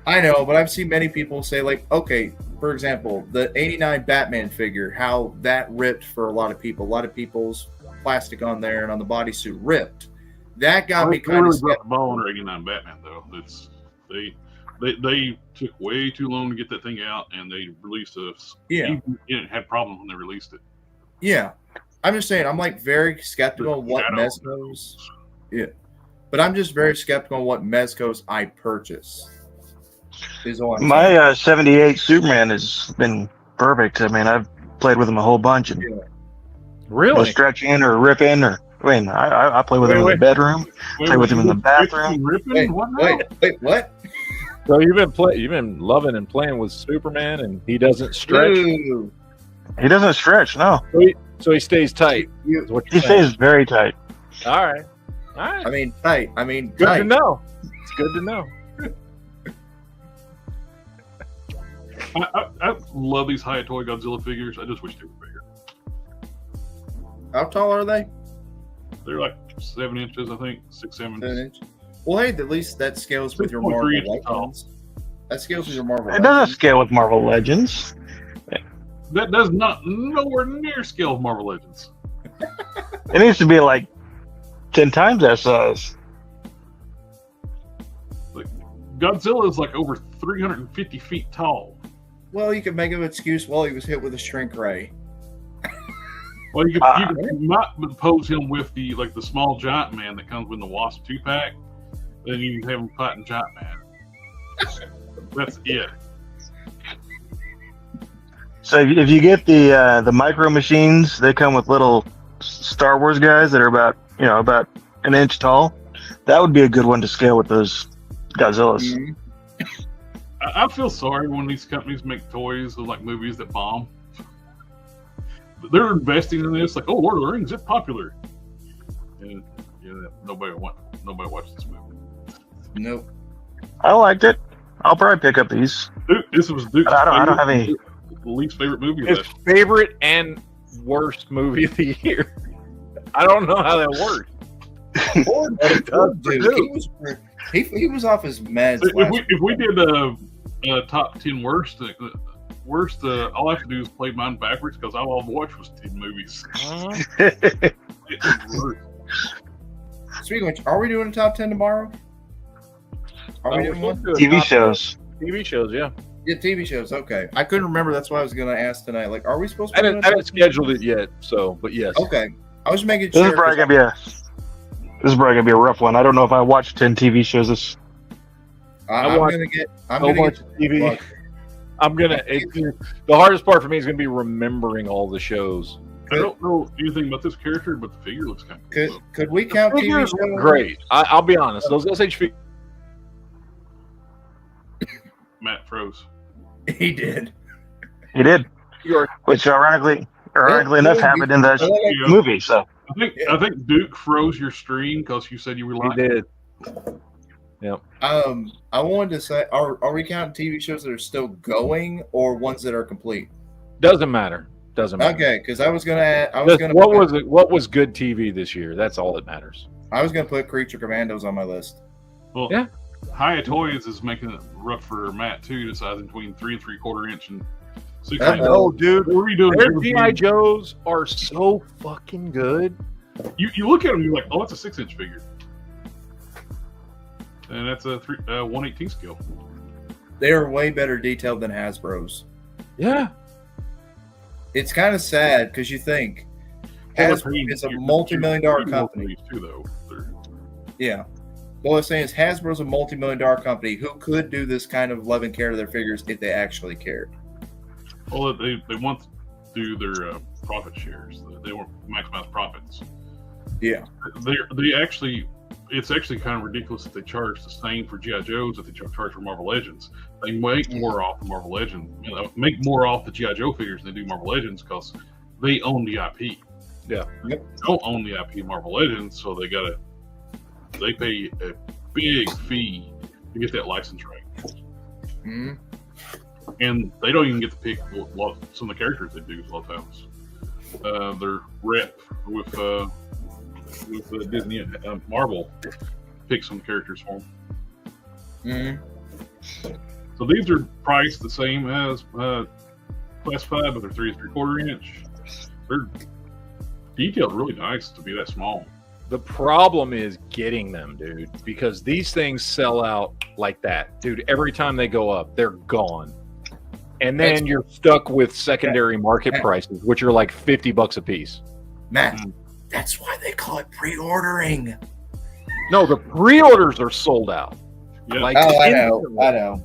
I know, but I've seen many people say, like, okay, for example, the '89 Batman figure, how that ripped for a lot of people. A lot of people's plastic on there and on the bodysuit ripped. That got me They kind really of dropped the ball on '89 Batman, though. They took way too long to get that thing out, and they released a. Yeah. It had problems when they released it. Yeah, I'm just saying. I'm like very skeptical of what Shadow. Mezcos. Yeah, but I'm just very skeptical on what Mezcos I purchase. Is all I'm saying. my '78 Superman has been perfect. I mean, I've played with him a whole bunch, and no Really? stretching or ripping or. I mean, I play with him in the bedroom. Play with him in the bathroom. Wait, What now? wait, what? So you've been loving and playing with Superman, and he doesn't stretch, Ooh. He doesn't stretch. No, so he stays tight. You- Is what he you're saying. stays very tight. All right. I mean, tight. I mean, Good tight. to know. It's good to know. I love these high toy Godzilla figures. I just wish they were bigger. How tall are they? They're like 7 inches, I think, 6, 7. 7 inch. Well, hey, at least that scales with your 6.3 Marvel inches tall. Legends. That scales with your Marvel. It doesn't Legends. scale with Marvel Legends. That does not nowhere near scale of Marvel Legends. It needs to be like 10 times that size. Godzilla is like over 350 feet tall. Well, you could make an excuse. Well, he was hit with a shrink ray. Well, you might pose him with the small Giant Man that comes with the Wasp 2-pack. Then you can have him fighting Giant Man. That's it. So if you get the micro machines, they come with little Star Wars guys that are about an inch tall. That would be a good one to scale with those Godzillas. Mhm. I feel sorry when these companies make toys of like movies that bomb. They're investing in this, like, oh, Lord of the Rings, it's popular. And nobody watched this movie. Nope. I liked it. I'll probably pick up these. This was Duke's I don't have any. least favorite movie His list. favorite and worst movie of the year. I don't know how that works. But it does for Dude, Duke. he was off his meds. If we did a top 10 worst, all I have to do is play mine backwards because all I've watched was 10 movies. It's worse. Speaking of which, are we doing a top 10 tomorrow? Are we doing one? TV shows. TV shows, yeah. Yeah, TV shows. Okay, I couldn't remember. That's why I was going to ask tonight. Like, are we supposed to? I haven't scheduled it yet, but yes. Okay, I was making This sure. is probably gonna be a rough one. I don't know if I watched 10 TV shows. I'm watched gonna get. I'm so gonna much get. TV. Look, The hardest part for me is gonna be remembering all the shows. I don't know anything about this character, but the figure looks kind of cool. could we count TV Figures shows? look great. I'll be honest. Those SH figures. Matt froze. He did. He did, You're which ironically enough happened in the Yeah. movie. So I think Duke froze your stream because you said you were He lying. did. I wanted to say, are we counting TV shows that are still going or ones that are complete? Doesn't matter. Doesn't matter. Okay, because I was gonna. What was good TV this year? That's all that matters. I was gonna put Creature Commandos on my list. Well, Yeah. High Toys is making it rough for Matt too, deciding between 3 3/4 inch and Oh, dude, What were you doing? their GI Joes are so fucking good. You look at them, you're like, oh, it's a 6-inch figure, and that's a 1/18 scale. They are way better detailed than Hasbro's. Yeah. It's kind of sad because you think Hasbro is a multi-million-dollar company. Too, though. Yeah. What I'm saying is Hasbro's a multi-million-dollar company who could do this kind of love and care to their figures if they actually cared. Well, they want to do their profit shares. They want to maximize profits. Yeah. They actually, it's actually kind of ridiculous that they charge the same for GI Joes that they charge for Marvel Legends. They make more off the Marvel Legends, make more off the GI Joe figures than they do Marvel Legends because they own the IP. Yeah. They don't own the IP Marvel Legends, so they pay a big fee to get that license right. Mm-hmm. And they don't even get to pick some of the characters they do a lot of times. Their rep with Disney Marvel picks some characters for them. Mm-hmm. So these are priced the same as Class 5, but they're 3 3/4 inch. They're detailed really nice to be that small. The problem is getting them, dude, because these things sell out like that. Dude, every time they go up, they're gone. And then you're stuck with secondary market prices, which are like $50 a piece. Matt, that's why they call it pre-ordering. No, the pre-orders are sold out. Yeah. Like, I know.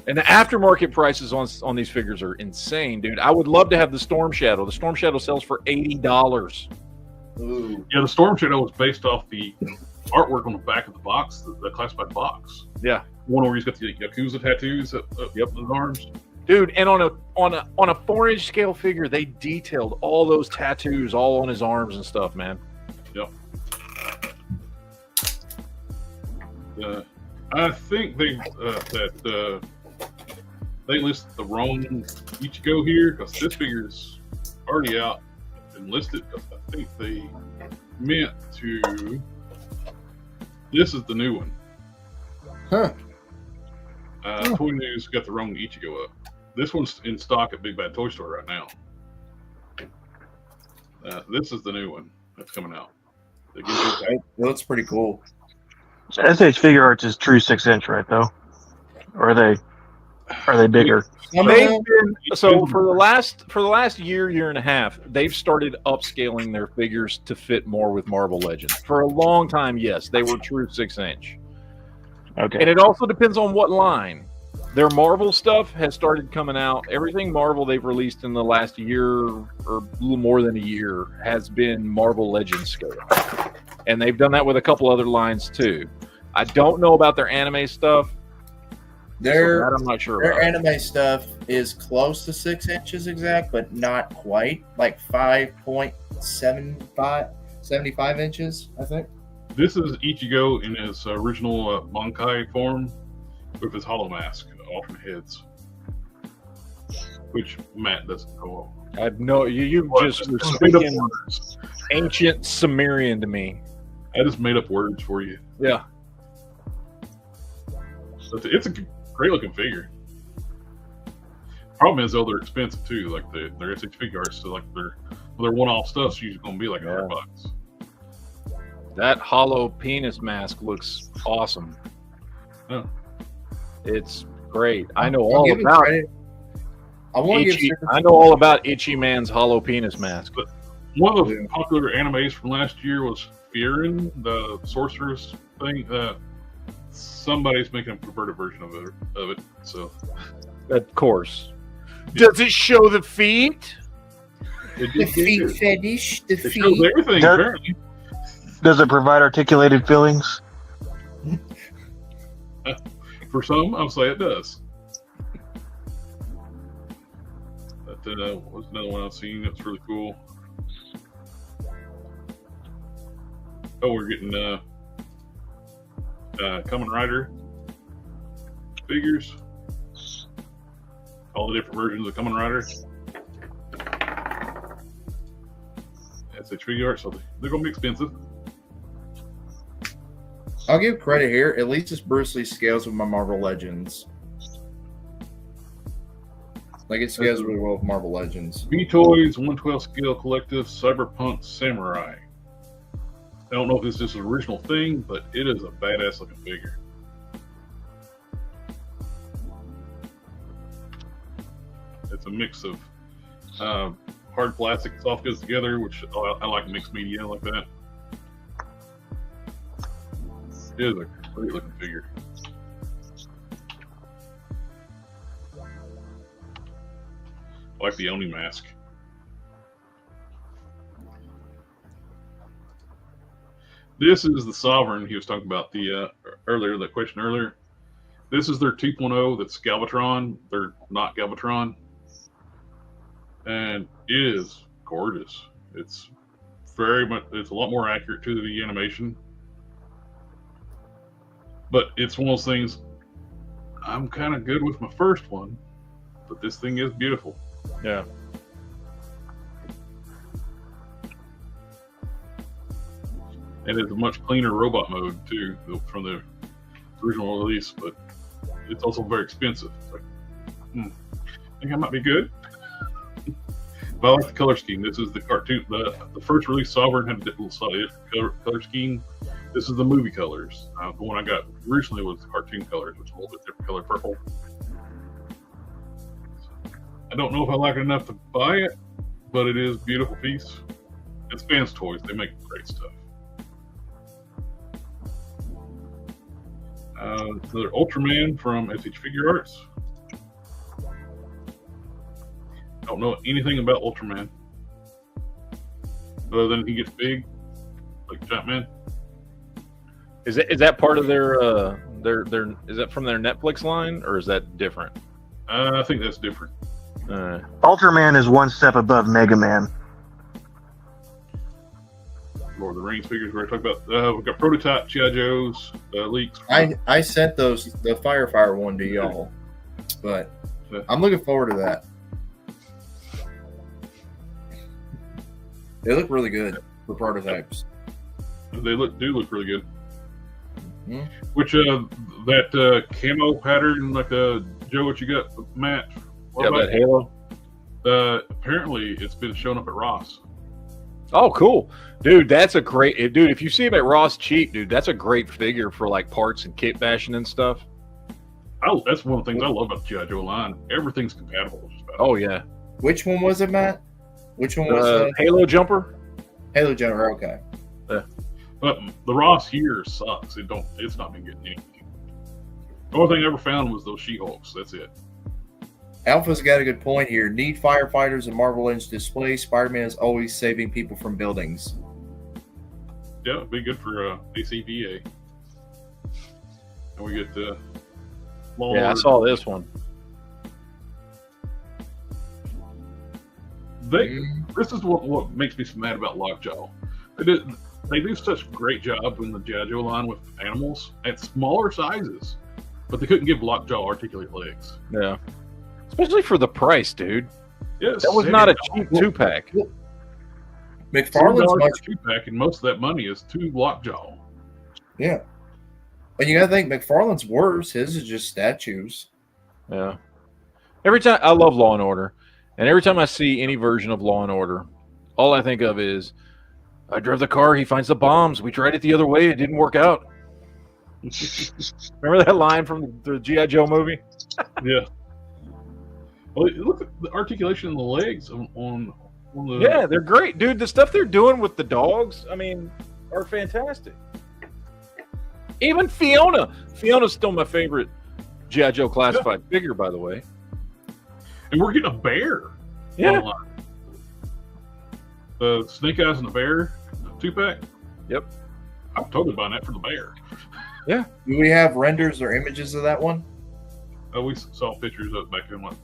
And the aftermarket prices on these figures are insane, dude. I would love to have the Storm Shadow. The Storm Shadow sells for $80. Ooh. Yeah, the Storm Shadow was based off the artwork on the back of the box, the classified box. Yeah. One where he's got the Yakuza tattoos up his arms. Dude, and on a 4-inch scale figure, they detailed all those tattoos all on his arms and stuff, man. Yep. I think they list the wrong Ichigo here because this figure's already out and listed because I think they meant to. This is the new one. Huh. Toy News got the wrong Ichigo up. This one's in stock at Big Bad Toy Store right now. This is the new one that's coming out. It looks pretty cool. So SH Figure Arts is true 6-inch, right? Though, or are they bigger? So for the last year and a half, they've started upscaling their figures to fit more with Marvel Legends. For a long time, yes, they were true 6-inch. Okay. And it also depends on what line. Their Marvel stuff has started coming out. Everything Marvel they've released in the last year or a little more than a year has been Marvel Legends scale. And they've done that with a couple other lines too. I don't know about their anime stuff. I'm not sure. Their anime stuff is close to 6 inches exact, but not quite. Like 5.75 inches, I think. This is Ichigo in his original Bankai form with his hollow mask, alternate heads, which Matt doesn't know. I know you just were speaking ancient Sumerian to me. I just made up words for you. Yeah. It's a great looking figure. Problem is though they're expensive too. Like they're SH Figure Arts, so like their one-off stuff's usually going to be like $100. That hollow penis mask looks awesome. Yeah. It's great. I know all about it. I know all about Itchy Man's hollow penis mask. But one of the popular animes from last year was Fearin, the sorceress thing. Somebody's making a perverted version of it. So, of course. Does it show the feet? The feet fetish. The it feet. shows everything. Apparently. Does it provide articulated feelings? For some, I'll say it does. That was another one I've seen that's really cool. Oh, we're getting Kamen Rider figures. All the different versions of Kamen Rider. That's a tree art, so they're going to be expensive. I'll give credit here. At least it's Bruce Lee scales with my Marvel Legends. Like it scales really well with Marvel Legends. V-Toys 112 Scale Collective Cyberpunk Samurai. I don't know if this is an original thing, but it is a badass looking figure. It's a mix of hard plastic, soft goods together, which I like mixed media like that. It is a great looking figure. I like the Oni mask. This is the Sovereign he was talking about the question earlier. This is their 2.0 that's Galvatron. They're not Galvatron. And it is gorgeous. It's it's a lot more accurate to the animation. But it's one of those things, I'm kind of good with my first one, but this thing is beautiful. Yeah. And it's a much cleaner robot mode too from the original release, but it's also very expensive. It's like, I think I might be good. But I like the color scheme. This is the cartoon. The first release Sovereign had a different color scheme. This is the movie colors. The one I got originally was the cartoon colors, which is a little bit different color purple. I don't know if I like it enough to buy it, but it is a beautiful piece. It's Fans Toys. They make great stuff. Another Ultraman from SH Figure Arts. Don't know anything about Ultraman, other than he gets big, like Jumpman. Is that part of their is that from their Netflix line, or is that different? I think that's different. Ultraman is one step above Mega Man. Lord of the Rings figures we're talking about. We've got prototype G.I. Joes leaks. I sent the Firefire one to y'all, but I'm looking forward to that. They look really good for prototypes. They do look really good. Mm-hmm. Which that camo pattern, like Joe, what you got, Matt? Yeah, that Halo. Apparently, it's been shown up at Ross. Oh, cool, dude. That's a great dude. If you see him at Ross cheap, dude, that's a great figure for like parts and kit bashing and stuff. That's one of the things I love about the G.I. Joe line. Everything's compatible. Just about. Oh yeah. Which one was it, Matt? Which one was it? Halo Jumper. Halo Jumper. Okay. But the Ross here sucks. It's not been getting anything. The only thing I ever found was those She-Hulks. That's it. Alpha's got a good point here. Need firefighters and Marvel Legends display. Spider-Man is always saving people from buildings. Yeah, it'd be good for ACVA. And we get the I saw this one. This is what makes me so mad about Lockjaw. They do such a great job in the G.I. Joe line with animals at smaller sizes, but they couldn't give Lockjaw articulate legs. Yeah. Especially for the price, dude. Yes, that was not a cheap 2-pack. McFarlane's much 2-pack, and most of that money is to Lockjaw. Yeah. But you gotta think McFarlane's worse. His is just statues. Yeah. Every time I love Law and Order, and every time I see any version of Law and Order, all I think of is I drove the car, he finds the bombs. We tried it the other way, it didn't work out. Remember that line from the G.I. Joe movie? Yeah. Well, look at the articulation of the legs on the... Yeah, they're great, dude. The stuff they're doing with the dogs, I mean, are fantastic. Even Fiona. Fiona's still my favorite G.I. Joe classified figure, by the way. And we're getting a bear. Yeah. Online. The Snake Eyes and the Bear 2-pack. Yep. I'm totally buying that for the bear. Yeah. Do we have renders or images of that one? We saw pictures of it back in what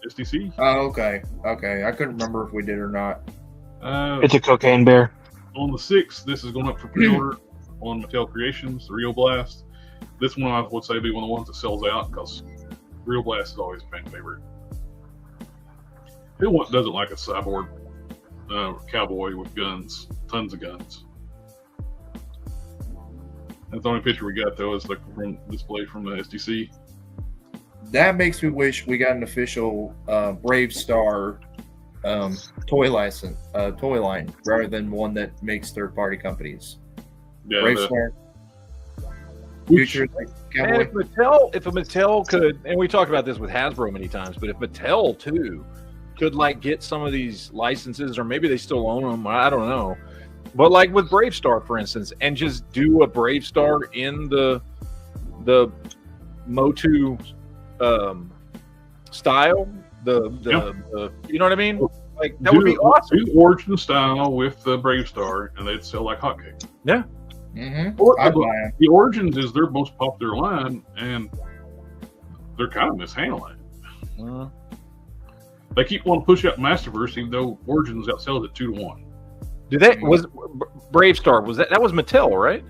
SDC? Oh, okay. Okay. I couldn't remember if we did or not. It's a cocaine bear. On the 6th, this is going up for pre-order on Mattel Creations, the Real Blast. This one I would say be one of the ones that sells out because Real Blast is always a fan favorite. Who doesn't like a cyborg cowboy with guns, tons of guns? That's the only picture we got though is like from display from the SDC. that makes me wish we got an official Brave Star toy line rather than one that makes third-party companies. Yeah, Brave Star. which, Future, like And Cowboy. if a Mattel could, and we talked about this with Hasbro many times, but if Mattel too could like get some of these licenses, or maybe they still own them, I don't know. But like with Brave Star, for instance, and just do a Brave Star in the Motu style, the you know what I mean? Like that would be awesome. Do Origin style with the Brave Star, and they'd sell like hotcakes. Yeah. Or I'd buy 'em. the Origins is their most popular line, and they're kind of mishandling it. They keep wanting to push out Masterverse, even though Origins outsells it 2-1. Do that was Brave Star? Was that was Mattel, right?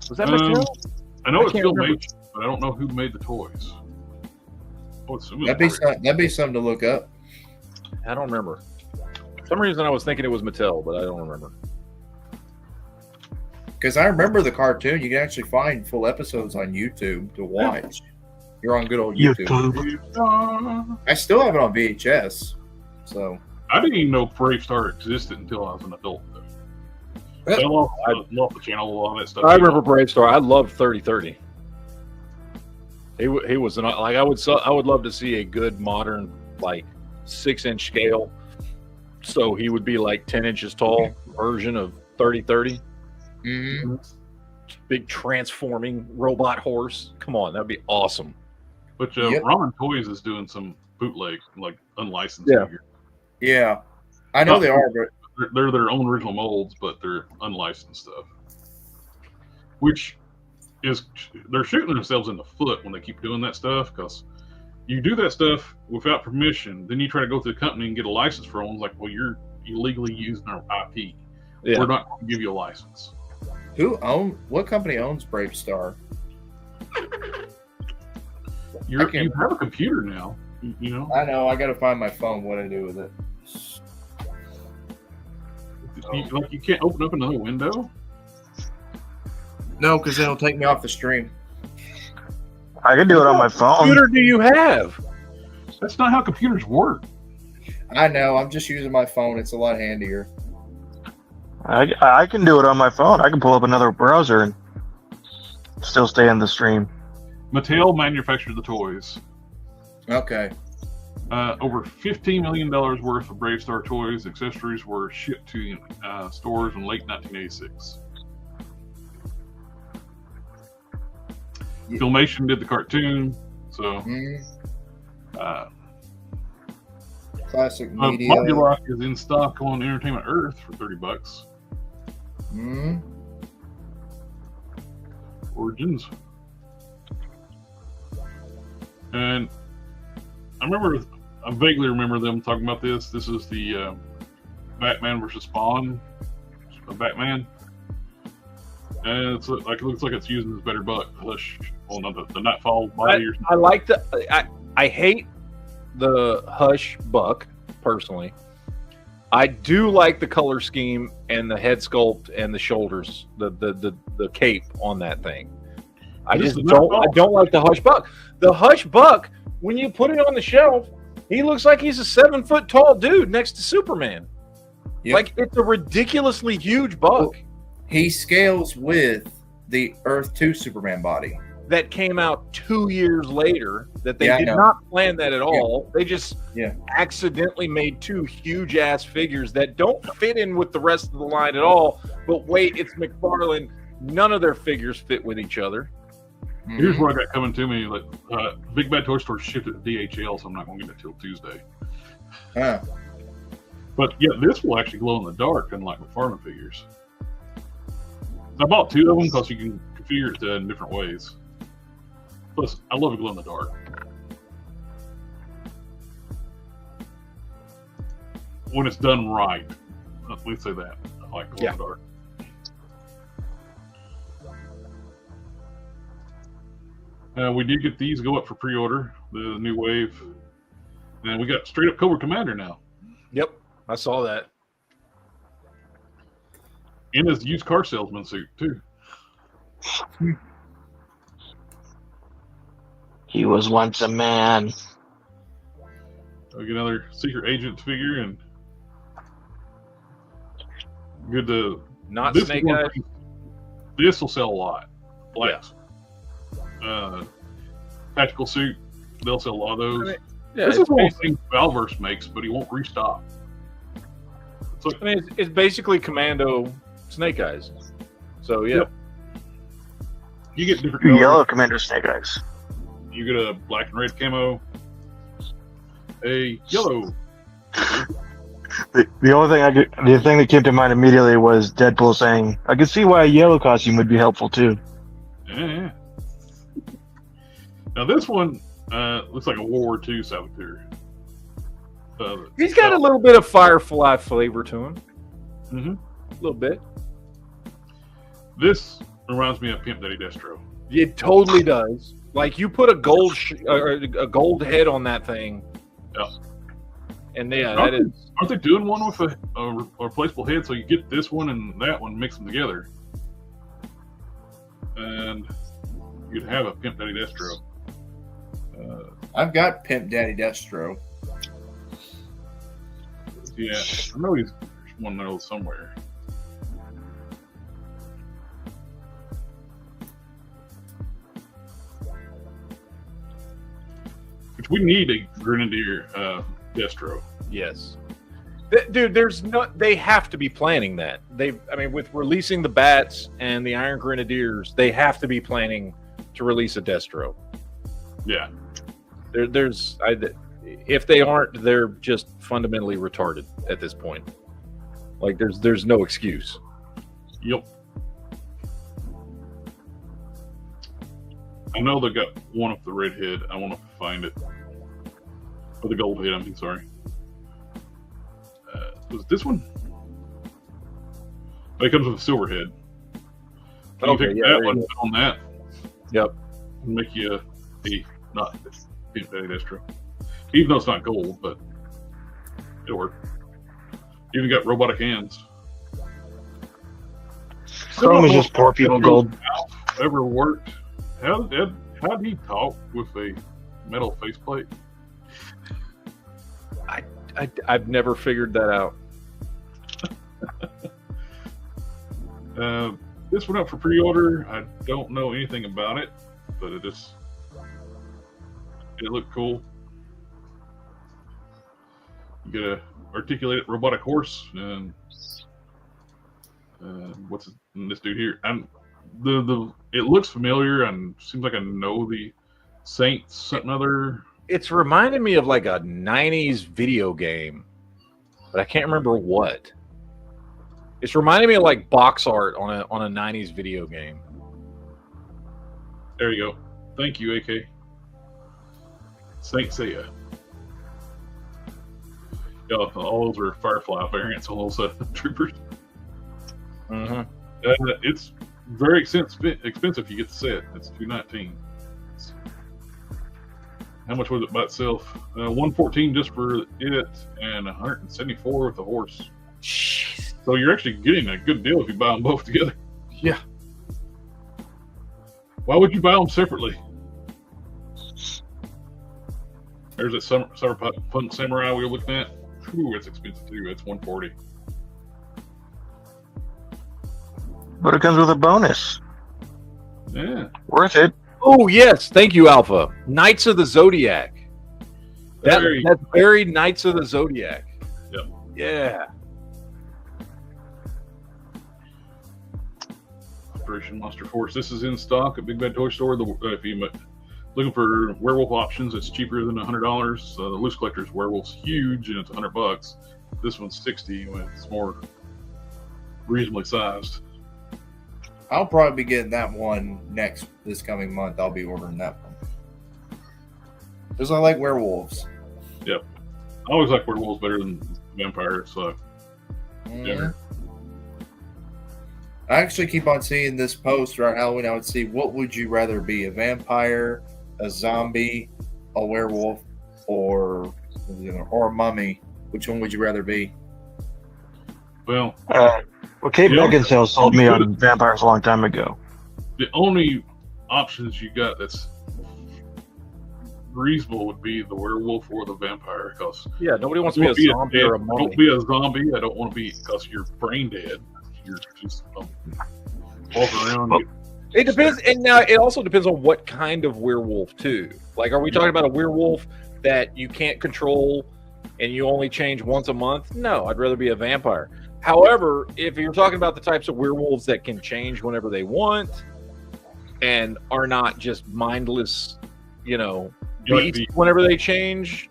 Was that Mattel? I know I it's can't still remember. made, but I don't know who made the toys. Oh, it's That'd be something to look up. I don't remember. For some reason I was thinking it was Mattel, but I don't remember. Because I remember the cartoon. You can actually find full episodes on YouTube to watch. You're on good old YouTube. I still have it on VHS. So I didn't even know Brave Star existed until I was an adult. I love the channel, all that stuff. I remember Brave Star. I loved 3030. He was like I would love to see a good modern like 6-inch scale. So he would be like 10 inches tall version of 3030. Big transforming robot horse. Come on, that'd be awesome. But Yep. Ramen Toys is doing some bootleg, like unlicensed Yeah. figures. yeah, I know they are, but They're their own original molds, but they're unlicensed stuff. Which is, they're shooting themselves in the foot when they keep doing that stuff, because you do that stuff without permission, then you try to go to the company and get a license for them. It's like, well, you're illegally using our IP. Yeah. We're not going to give you a license. what company owns Brave Star? You have a computer now, you know. I know. I got to find my phone. What I do with it? You can't open up another window. No, because it'll take me off the stream. I can do it on my What phone. computer do you have? That's not how computers work. I know. I'm just using my phone. It's a lot handier. I can do it on my phone. I can pull up another browser and still stay in the stream. Mattel manufactured the toys. Okay. Over $15 million worth of Brave Star toys, accessories were shipped to stores in late 1986. Filmation did the cartoon, so Classic media. Modulock is in stock on Entertainment Earth for $30. Origins. And I vaguely remember them talking about this. This is the Batman versus Spawn of Batman. And it looks like it's using his better butt. The Nightfall body or something. I like I hate the Hush Buck personally. I do like the color scheme and the head sculpt and the shoulders, the cape on that thing. I don't like the Hush Buck. The Hush Buck, when you put it on the shelf, he looks like he's a 7-foot tall dude next to Superman. Yep. Like it's a ridiculously huge buck. He scales with the Earth 2 Superman body. That came out 2 years later. That they Yeah, I did know. not plan that at all. They just Yeah. accidentally made 2 huge ass figures that don't fit in with the rest of the line at all. But wait, it's McFarlane. None of their figures fit with each other. Here's what I got coming to me. Like, Big Bad Toy Store shipped it to DHL, so I'm not going to get it till Tuesday. Huh. But yeah, this will actually glow in the dark, unlike McFarlane figures. I bought 2 of them because you can configure it in different ways. Plus, I love it glow in the dark. When it's done right. Let me say that. I like glow in the dark. We did get these go up for pre-order, the new wave. And we got straight up Cobra Commander now. Yep, I saw that. In his used car salesman suit, too. He was once a man. I'll get another secret agent figure and good to Not this Snake one- Eyes. This will sell a lot. Blacks. Tactical suit, they'll sell a lot of those. Yeah, This it's, is one of the things Valverse makes, but he won't restock. It's like, it's basically Commando Snake Eyes. So yeah, Yep. you get different colors. Yellow Commander Snake Eyes. You get a black and red camo, a yellow. The only thing the thing that came to mind immediately was Deadpool saying, "I could see why a yellow costume would be helpful too." Yeah. Now this one looks like a World War II saboteur. he's got a little bit of Firefly flavor to him. Mhm. A little bit. This reminds me of Pimp Daddy Destro. It totally does. Like you put a gold a gold head on that thing. Yeah. And yeah, that is. Aren't they doing one with a replaceable head? So you get this one and that one, mix them together, and you'd have a Pimp Daddy Destro. I've got Pimp Daddy Destro. Yeah, I know he's one there somewhere. Which we need a Grenadier Destro. Yes. Dude, there's no. They have to be planning that. With releasing the Bats and the Iron Grenadiers, they have to be planning to release a Destro. Yeah. If they aren't, they're just fundamentally retarded at this point. Like, there's no excuse. Yep. I know they got one with the red head. I want to find it. Or the gold head, I mean, sorry. Was it this one? Oh, it comes with a silver head. Can you pick that one on that? Yep. And make you not Pimp Daddy Destro. Even though it's not gold, but it'll work. Even got robotic hands. Chrome is just poor people gold. Ever worked? How did he talk with a metal faceplate? I've never figured that out. This went up for pre-order. I don't know anything about it, but it looked cool. You get a articulated robotic horse, and what's this dude here? It looks familiar and seems like I know the Saints something other. It's reminding me of like a 90s video game, but I can't remember what. It's reminding me of like box art on a 90s video game. There you go. Thank you, AK. Saint Seiya. Yeah, all those are Firefly variants, all those troopers. Mm-hmm. It's very expensive. You get the set. It's $219. How much was it by itself? $114 just for it, and $174 with the horse. Jeez. So you're actually getting a good deal if you buy them both together. Yeah. Why would you buy them separately? There's that Cyberpunk Samurai we were looking at. Ooh, it's expensive too. It's $140. But it comes with a bonus. Yeah. Worth it. Oh yes, thank you, Alpha. Knights of the Zodiac. That's very Knights of the Zodiac. Yep. Yeah. Operation Monster Force. This is in stock at Big Bad Toy Store. If you're looking for werewolf options, it's cheaper than $100. The loose collector's werewolf's huge and it's $100. This one's $60 when it's more reasonably sized. I'll probably be getting that one this coming month. I'll be ordering that one because I like werewolves. Yep, I always like werewolves better than vampires. So yeah. I actually keep on seeing this post throughout Halloween. I would see, what would you rather be, a vampire, a zombie, a werewolf, or a mummy? Which one would you rather be? Well, Kate Beckinsale sold me on vampires a long time ago. The only options you got that's reasonable would be the werewolf or the vampire. Because Yeah, nobody wants to be a zombie or a mummy. Don't be a zombie. I don't want to be, because you're brain dead. You're just walking around. Well, it depends, and now it also depends on what kind of werewolf too. Like, are we talking about a werewolf that you can't control and you only change once a month? No, I'd rather be a vampire. However, if you're talking about the types of werewolves that can change whenever they want and are not just mindless, beasts whenever they change,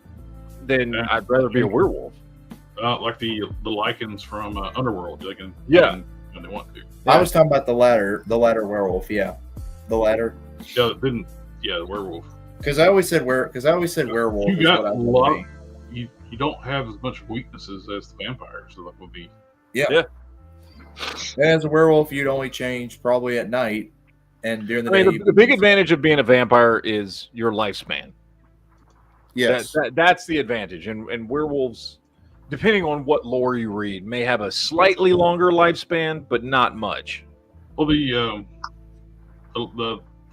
then I'd rather be a werewolf. Like the lichens from Underworld, they can when they want to. I was talking about the ladder werewolf. Yeah, the ladder. Yeah, the werewolf. Because I always said werewolf. You got a lot. You don't have as much weaknesses as the vampires. So that would be. Yeah. And as a werewolf, you'd only change probably at night, and during the day. The big advantage of being a vampire is your lifespan. Yes, that's the advantage, and werewolves, depending on what lore you read, may have a slightly longer lifespan, but not much. Well, the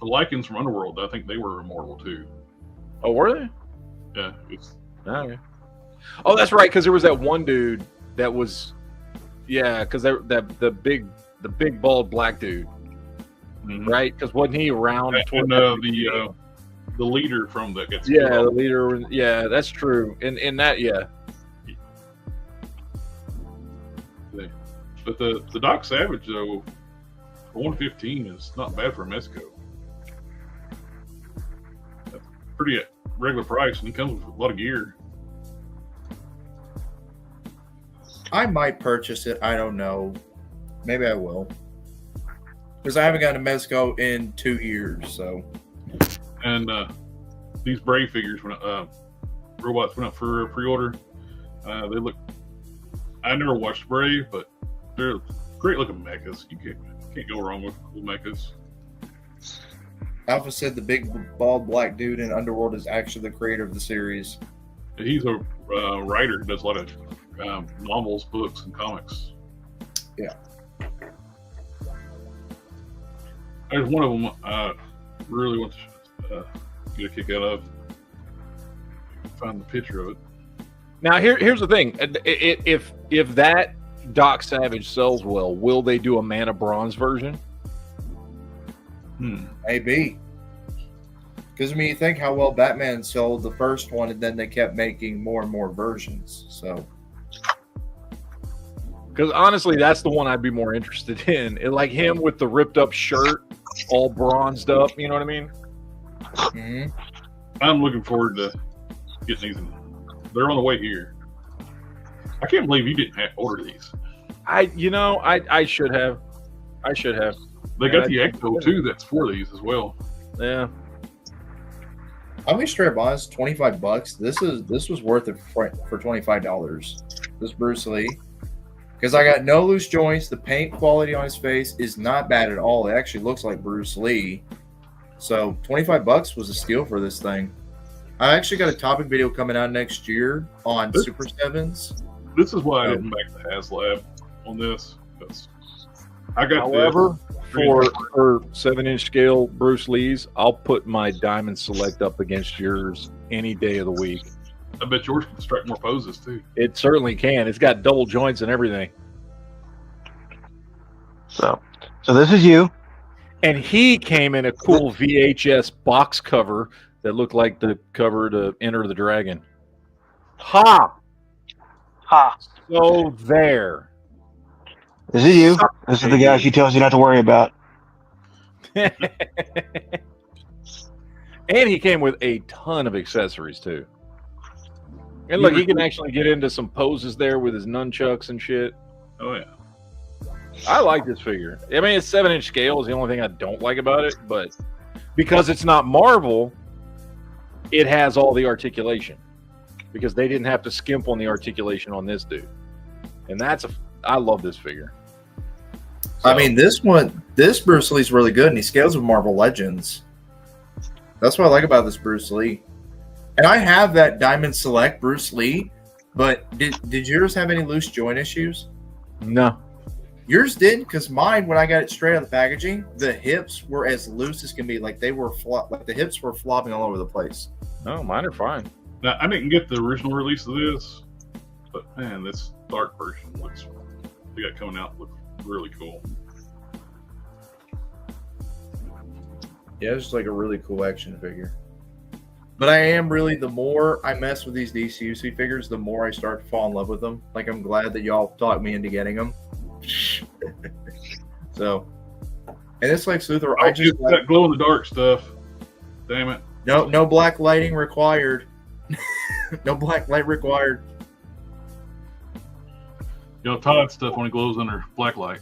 lichens from Underworld, I think they were immortal too. Oh, were they? Yeah. Oh, that's right, because there was that one dude that was, because the big bald black dude, right? Because wasn't he around? And the leader from that gets the leader. Yeah, that's true. In that, But the Doc Savage though, for 115 is not bad for a Mezco. That's pretty regular price, and he comes with a lot of gear. I might purchase it. I don't know. Maybe I will, because I haven't gotten a Mezco in 2 years. So, and these Brave figures, robots went up for pre-order. They look. I never watched Brave, but they're great looking mechas. You can't go wrong with cool mechas. Alpha said the big bald black dude in Underworld is actually the creator of the series. He's a writer who does a lot of novels, books, and comics. Yeah. There's one of them I really want to get a kick out of. Find the picture of it. Now, here's the thing. If that Doc Savage sells well, will they do a Man of Bronze version? Maybe. Because, you think how well Batman sold the first one, and then they kept making more and more versions. So, because honestly, that's the one I'd be more interested in. Like him with the ripped up shirt, all bronzed up. You know what I mean? Mm-hmm. I'm looking forward to getting these. They're on the way here. I can't believe you didn't order these. I should have. They got the Echo too. That's for these as well. Yeah. I'll be straight up honest. $25. This was worth it for $25. This Bruce Lee, because I got no loose joints. The paint quality on his face is not bad at all. It actually looks like Bruce Lee. So $25 was a steal for this thing. I actually got a topic video coming out next year on Super Sevens. This is why I didn't back the HasLab on this. I got However, for 7-inch scale Bruce Lee's, I'll put my Diamond Select up against yours any day of the week. I bet yours can strike more poses too. It certainly can. It's got double joints and everything. So this is you. And he came in a cool VHS box cover that looked like the cover to Enter the Dragon. Ha! So there. This is you. This is the guy she tells you not to worry about. And he came with a ton of accessories too. And look, he can actually get into some poses there with his nunchucks and shit. Oh yeah. I like this figure. I mean, it's 7-inch scale is the only thing I don't like about it, but because it's not Marvel, it has all the articulation. Because they didn't have to skimp on the articulation on this dude. And I love this figure. So, I mean, this Bruce Lee's really good, and he scales with Marvel Legends. That's what I like about this Bruce Lee. And I have that Diamond Select Bruce Lee, but did yours have any loose joint issues? No. Yours didn't, because mine, when I got it straight out of the packaging, the hips were as loose as can be. Like they were like the hips were flopping all over the place. No, mine are fine. Now, I didn't get the original release of this, but man, this dark version looks, they got coming out, looks really cool. Yeah, it's just like a really cool action figure. But I am really, the more I mess with these DCUC figures, the more I start to fall in love with them. Like, I'm glad that y'all talked me into getting them. So, and it's like Luthor. I just like, that glow in the dark stuff. Damn it. No black lighting required. No black light required. You know, Todd's stuff only glows under black light.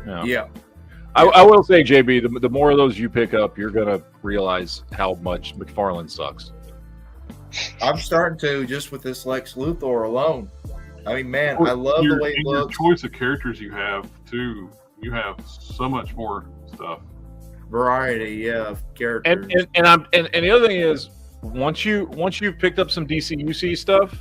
Yeah. I will say, JB, the more of those you pick up, you're gonna realize how much McFarlane sucks. I'm starting to, just with this Lex Luthor alone. I mean, man, I love the way it looks. Your choice of characters you have too. You have so much more stuff. Variety, yeah, of characters. And the other thing is, once you've picked up some DCUC stuff,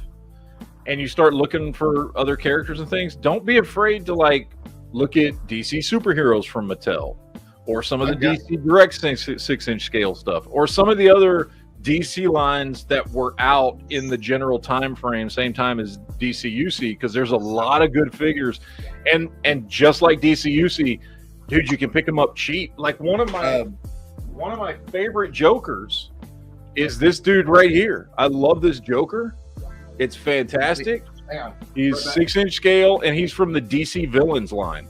and you start looking for other characters and things, don't be afraid to like look at DC superheroes from Mattel, or some of the DC Direct 6-inch scale stuff, or some of the other DC lines that were out in the general time frame, same time as DCUC, because there's a lot of good figures, and just like DCUC, dude, you can pick them up cheap. Like one of my favorite Jokers is this dude right here. I love this Joker. It's fantastic. Hang on. He's 6-inch scale, and he's from the DC Villains line.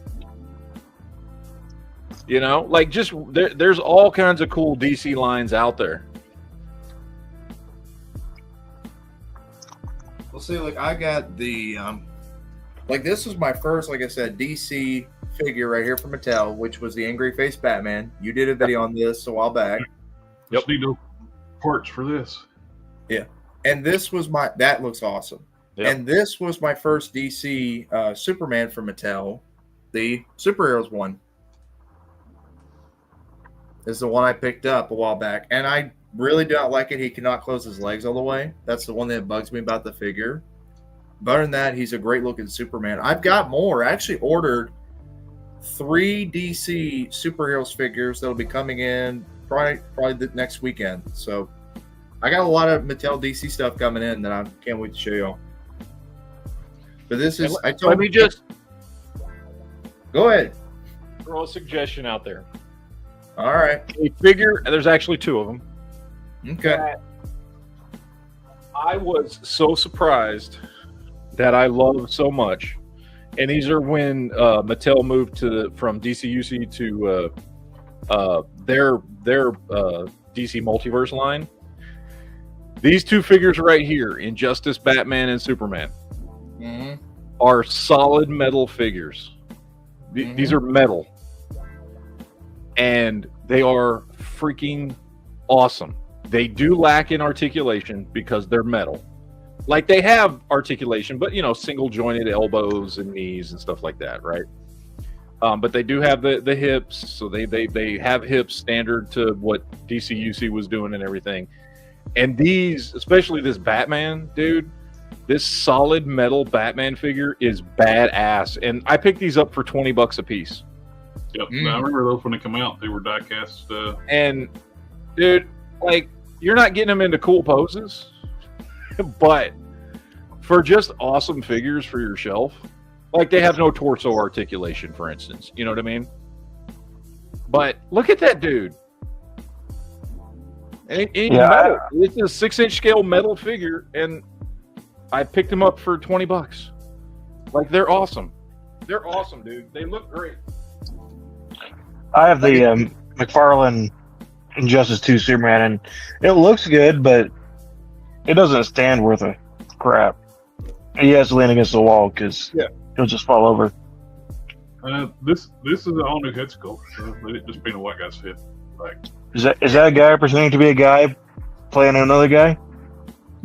You know, like just there's all kinds of cool DC lines out there. Well, see, like I got the like this was my first, like I said, DC figure right here from Mattel, which was the Angry Face Batman. You did a video on this a while back. Yep. Need no parts for this. Yeah. And this was that looks awesome. Yep. And this was my first DC Superman from Mattel, the Superheroes one. This is the one I picked up a while back. And I really do not like it. He cannot close his legs all the way. That's the one that bugs me about the figure. But other than that, he's a great looking Superman. I've got more. I actually ordered 3 DC superheroes figures that'll be coming in probably the next weekend. So I got a lot of Mattel DC stuff coming in that I can't wait to show y'all. But this is, let me just go ahead. Throw a suggestion out there. All right. A figure, there's actually 2 of them. Okay. I was so surprised that I love so much. And these are when Mattel moved from DCUC to their DC Multiverse line. These 2 figures right here, Injustice, Batman, and Superman, are solid metal figures. These are metal. And they are freaking awesome. They do lack in articulation because they're metal. Like, they have articulation, but, you know, single jointed elbows and knees and stuff like that, right? But they do have the hips, so they have hips standard to what DCUC was doing and everything. And these, especially this Batman, dude, this solid metal Batman figure is badass. And I picked these up for $20 a piece. Yep, I remember those when they come out. They were die-cast. And, dude, like, you're not getting them into cool poses, but for just awesome figures for your shelf, like they have no torso articulation, for instance. You know what I mean? But look at that dude. And metal. It's a 6-inch scale metal figure, and I picked them up for $20. Like, they're awesome. They're awesome, dude. They look great. I have the McFarlane Injustice 2 Superman, and it looks good, but it doesn't stand worth a crap. He has to lean against the wall because he'll just fall over. This is an all new head sculpt. So it just being a white guy's head. Like, is that a guy pretending to be a guy playing another guy?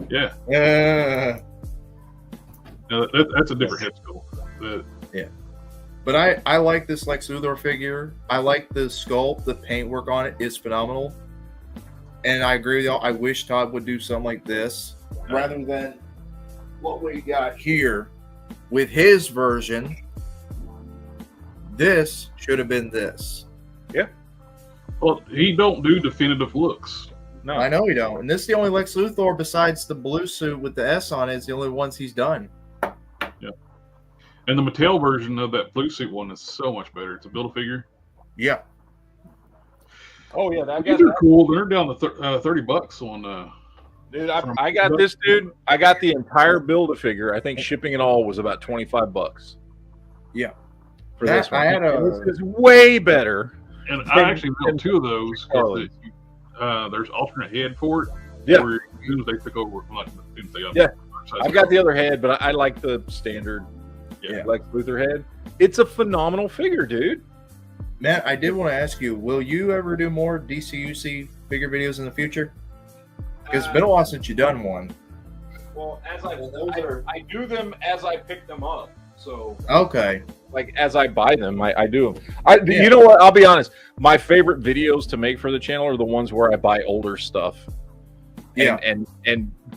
Yeah. That's a different head sculpt. Yeah. But I like this Lex Luthor figure. I like the sculpt. The paintwork on it is phenomenal. And I agree with y'all. I wish Todd would do something like this rather than what we got here with his version. This should have been this. Yeah. Well, he don't do definitive looks. No. I know you don't. And this is the only Lex Luthor besides the blue suit with the S on it. Is the only ones he's done. Yeah. And the Mattel version of that blue suit one is so much better. It's a Build-A-Figure. Yeah. Oh yeah, that These are cool. They're down to $30 on. Dude, I got this, dude. I got the entire Build-A-Figure. I think shipping and all was about $25. Yeah. For this one. I had This is way better. And I actually built 2 of those. There's alternate head for it. Yeah. Where as soon as they took over, like, as soon as they Yeah. I've got the other head, but I like the standard Lex Luthor head. It's a phenomenal figure, dude. Matt, I did want to ask you, will you ever do more DCUC figure videos in the future? Because it's been a while since you've done one. Well, I do them as I pick them up. So okay, like as I buy them, I do them. You know what? I'll be honest. My favorite videos to make for the channel are the ones where I buy older stuff. And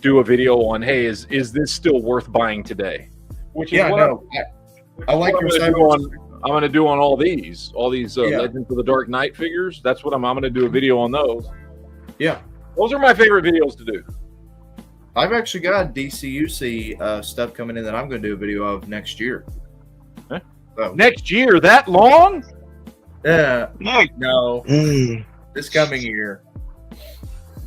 do a video on, hey, is this still worth buying today? Which is I like your side. I'm going to do on all these Legends of the Dark Knight figures. That's what I'm going to do a video on those. Yeah, those are my favorite videos to do. I've actually got DCUC stuff coming in that I'm going to do a video of next year. Huh? So. Next year? That long? Yeah. No. This coming year.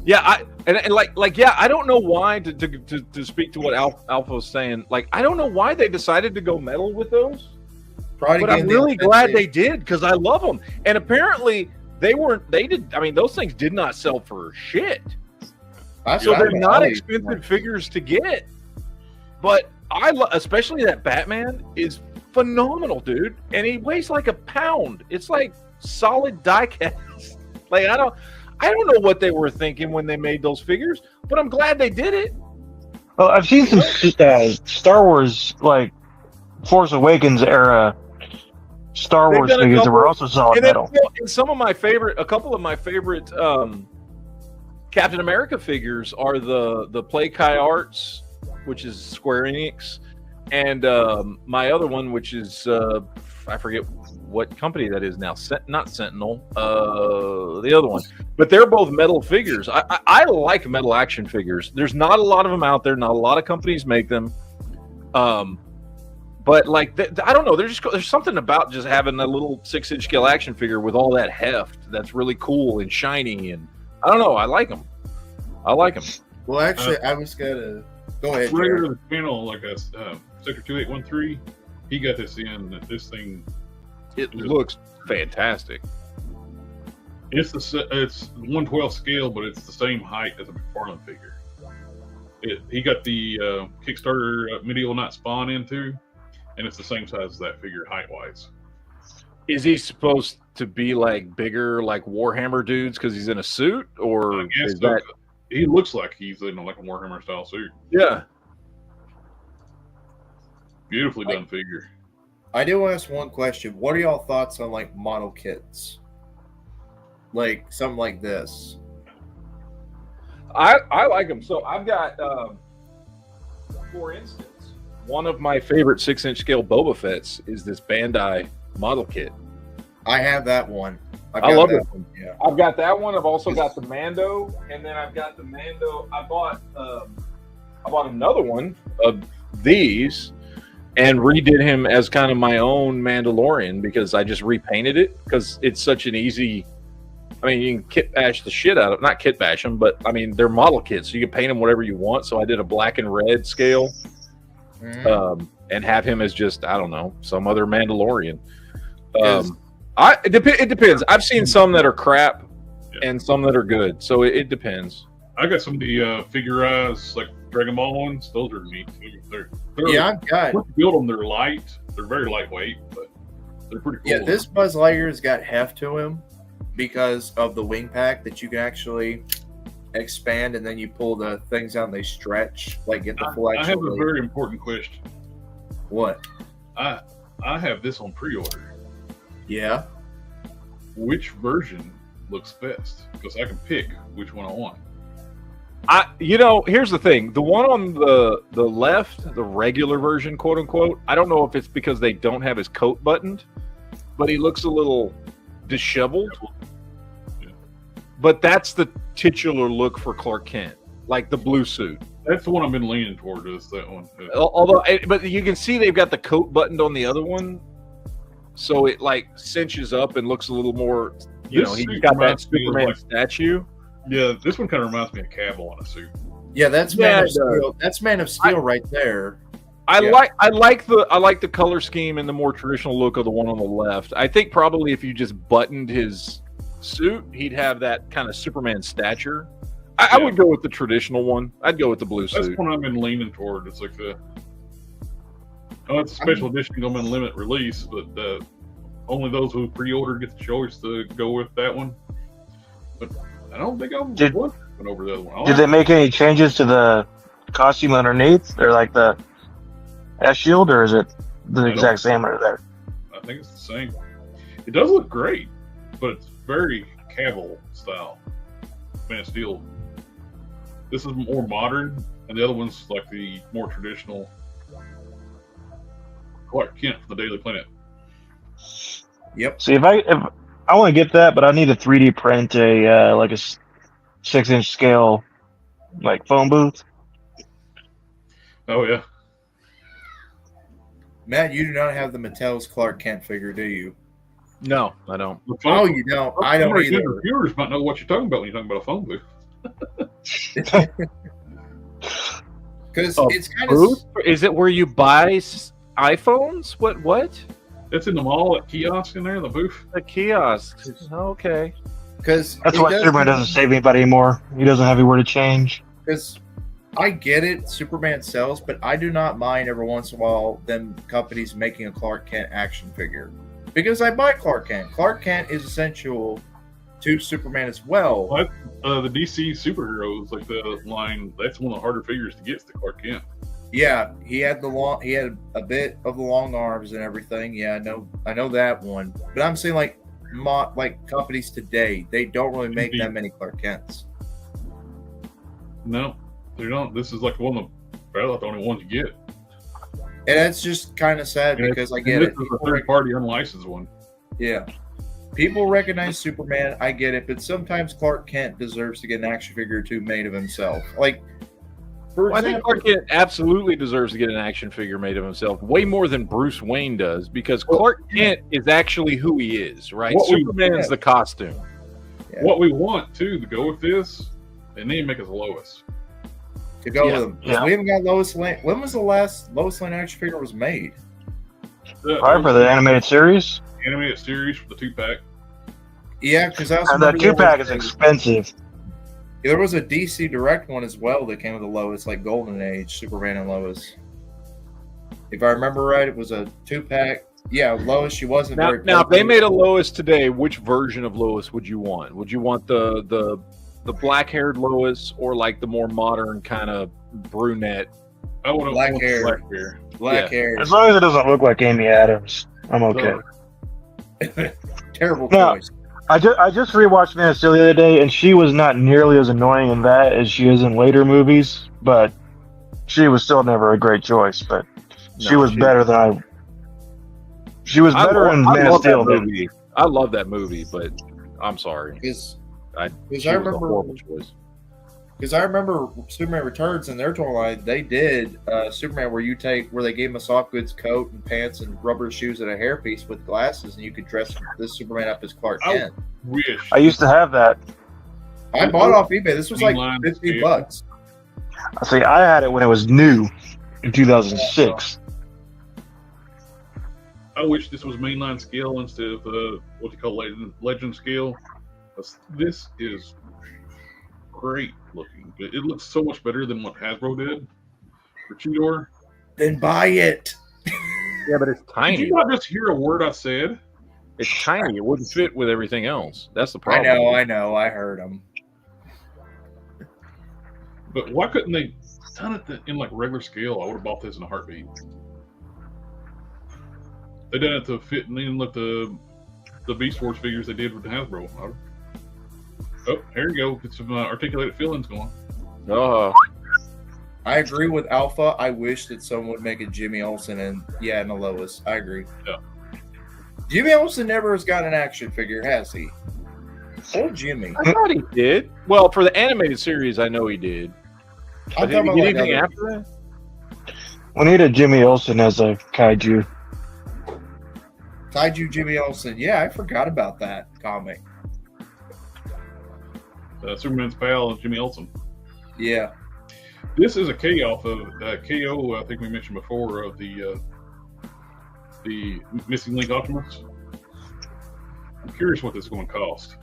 Yeah, I don't know why to speak to what Alpha was saying. Like, I don't know why they decided to go metal with those. But I'm really glad they did because I love them. And apparently those things did not sell for shit. So they're not expensive figures to get. But especially that Batman is phenomenal, dude. And he weighs like a pound. It's like solid die cast. Like I don't know what they were thinking when they made those figures, but I'm glad they did it. Well, I've seen some Star Wars, like Force Awakens era Star Wars figures that were also solid metal. And a couple of my favorite Captain America figures are the Play Kai Arts, which is Square Enix, and my other one, which is I forget what company that is now. Not Sentinel, the other one. But they're both metal figures. I like metal action figures. There's not a lot of them out there. Not a lot of companies make them. But like I don't know. There's something about just having a little 6-inch scale action figure with all that heft that's really cool and shiny, and I don't know. I like them. Well, actually, I was gonna go ahead. Right to the channel, like a Sector 2813. He got this in. This thing. It looks fantastic. It's 1/12 scale, but it's the same height as a McFarlane figure. He got the Kickstarter Medieval Knight Spawn in too, and it's the same size as that figure height wise. Is he supposed to be like bigger, like Warhammer dudes because he's in a suit, or is that? He looks like he's in like a Warhammer style suit. Yeah. Beautifully done figure. I do want to ask one question. What are y'all thoughts on like model kits? Like something like this. I like them. So I've got, for instance, one of my favorite 6-inch scale Boba Fett's is this Bandai model kit. I have that one. I love it. Yeah. I've got that one. I've also got the Mando, and then I've got the Mando. I bought another one of these and redid him as kind of my own Mandalorian because I just repainted it because it's such an easy. I mean, you can kit bash the shit out of not kit bash them, but I mean they're model kits, so you can paint them whatever you want. So I did a black and red scale, and have him as just I don't know some other Mandalorian. It depends. I've seen some that are crap and some that are good, so it depends. I got some of the figurized like Dragon Ball ones. Those are neat. I've got. Once you build them, they're light. They're very lightweight, but they're pretty cool. Yeah, this Buzz Lightyear's got heft to him because of the wing pack that you can actually expand, and then you pull the things out and they stretch, like get the full. I have a very important question. What? I have this on pre-order. Yeah. Which version looks best? Because I can pick which one I want. Here's the thing. The one on the left, the regular version, quote unquote, I don't know if it's because they don't have his coat buttoned, but he looks a little disheveled. but that's the titular look for Clark Kent, like the blue suit. That's the one I've been leaning toward. Is that one? Although, but you can see they've got the coat buttoned on the other one, so it like cinches up and looks a little more. You know, he's got that Superman statue. Yeah, this one kind of reminds me of Cavill on a suit. Yeah, that's Man of Steel. That's Man of Steel right there. I like the color scheme and the more traditional look of the one on the left. I think probably if you just buttoned his suit, he'd have that kind of Superman stature. I would go with the traditional one. I'd go with the blue suit. That's one I've been leaning toward. It's like it's a special edition, going to limit release, but only those who pre-order get the choice to go with that one. But I don't think I'm over the other one. Did they make any changes to the costume underneath, or like the S shield, or is it the exact same under there? I think it's the same. It does look great, but it's very Cavill style. Man of Steel. This is more modern, and the other one's like the more traditional Clark Kent from the Daily Planet. Yep. See, if I want to get that, but I need to 3D print a like a 6-inch scale, like phone booth. Oh yeah. Matt, you do not have the Mattel's Clark Kent figure, do you? No, I don't. Oh, you don't? I don't either. Viewers might know what you're talking about when you're talking about a phone booth. Because it's kind of. Is it where you buy iPhones? What? It's in the mall, at kiosk in there, the booth. The kiosk. Okay. Because that's why Superman doesn't save anybody anymore. He doesn't have anywhere to change. Because I get it, Superman sells, but I do not mind every once in a while them companies making a Clark Kent action figure. Because I buy Clark Kent. Clark Kent is essential to Superman as well. The DC superheroes, like the line, that's one of the harder figures to get, is the Clark Kent. Yeah, he had a bit of the long arms and everything. Yeah, I know that one. But I'm saying like companies today, they don't really make that many Clark Kents. No, they don't. This is like one of the only ones you get. And that's just kind of sad because I get it. This is a third-party unlicensed one. Yeah. People recognize Superman, I get it, but sometimes Clark Kent deserves to get an action figure or two made of himself. Like, for example, I think Clark Kent absolutely deserves to get an action figure made of himself, way more than Bruce Wayne does, because Clark Kent is actually who he is, right? Superman's the costume. Yeah. What we want, too, to go with this, they need to make us Lois. To go with him. Yeah. We haven't got Lois Lane. When was the last Lois Lane action figure was made? Probably for the animated series. Animated series for the 2-pack. Yeah, because that the 2-pack is expensive. There was a DC Direct one as well that came with the Lois, like Golden Age, Superman and Lois. If I remember right, it was a 2-pack. Yeah, Lois, she wasn't very. Now, if they made a Lois today, which version of Lois would you want? Would you want the black-haired Lois, or like the more modern kind of brunette? I want black hair. Black hair. As long as it doesn't look like Amy Adams, I'm okay. Terrible choice. I just rewatched Man of Steel the other day, and she was not nearly as annoying in that as she is in later movies. But she was still never a great choice. But she was better than I. She was better in Man of Steel. I love that movie, but I'm sorry. Because I remember Superman Returns and their toy line, they did Superman where they gave him a soft goods coat and pants and rubber shoes and a hairpiece with glasses, and you could dress this Superman up as Clark Kent. Wish. I used to have that. I bought it off eBay. This was like $50. See, I had it when it was new in 2006. I wish this was mainline scale instead of what you call legend scale. This is great looking. It looks so much better than what Hasbro did for Cheetor. Then buy it. Yeah, but it's tiny. Did you not just hear a word I said? It's tiny. It wouldn't fit with everything else. That's the problem. I know. I heard them. But why couldn't they done it in like regular scale? I would have bought this in a heartbeat. They did it to fit in with the Beast Wars figures they did with the Hasbro. Oh, here you go. Get some articulated feelings going. I agree with Alpha. I wish that someone would make a Jimmy Olsen and a Lois. I agree. Yeah. Jimmy Olsen never has got an action figure, has he? Old Jimmy. I thought he did. Well, for the animated series, I know he did. I'm Did talking he about get like anything other- after that? We needed Jimmy Olsen as a kaiju. Kaiju Jimmy Olsen. Yeah, I forgot about that comic. Superman's pal, Jimmy Olsen. Yeah. This is a K off of KO. I think we mentioned before of the Missing Link Optimus. I'm curious what this is going to cost.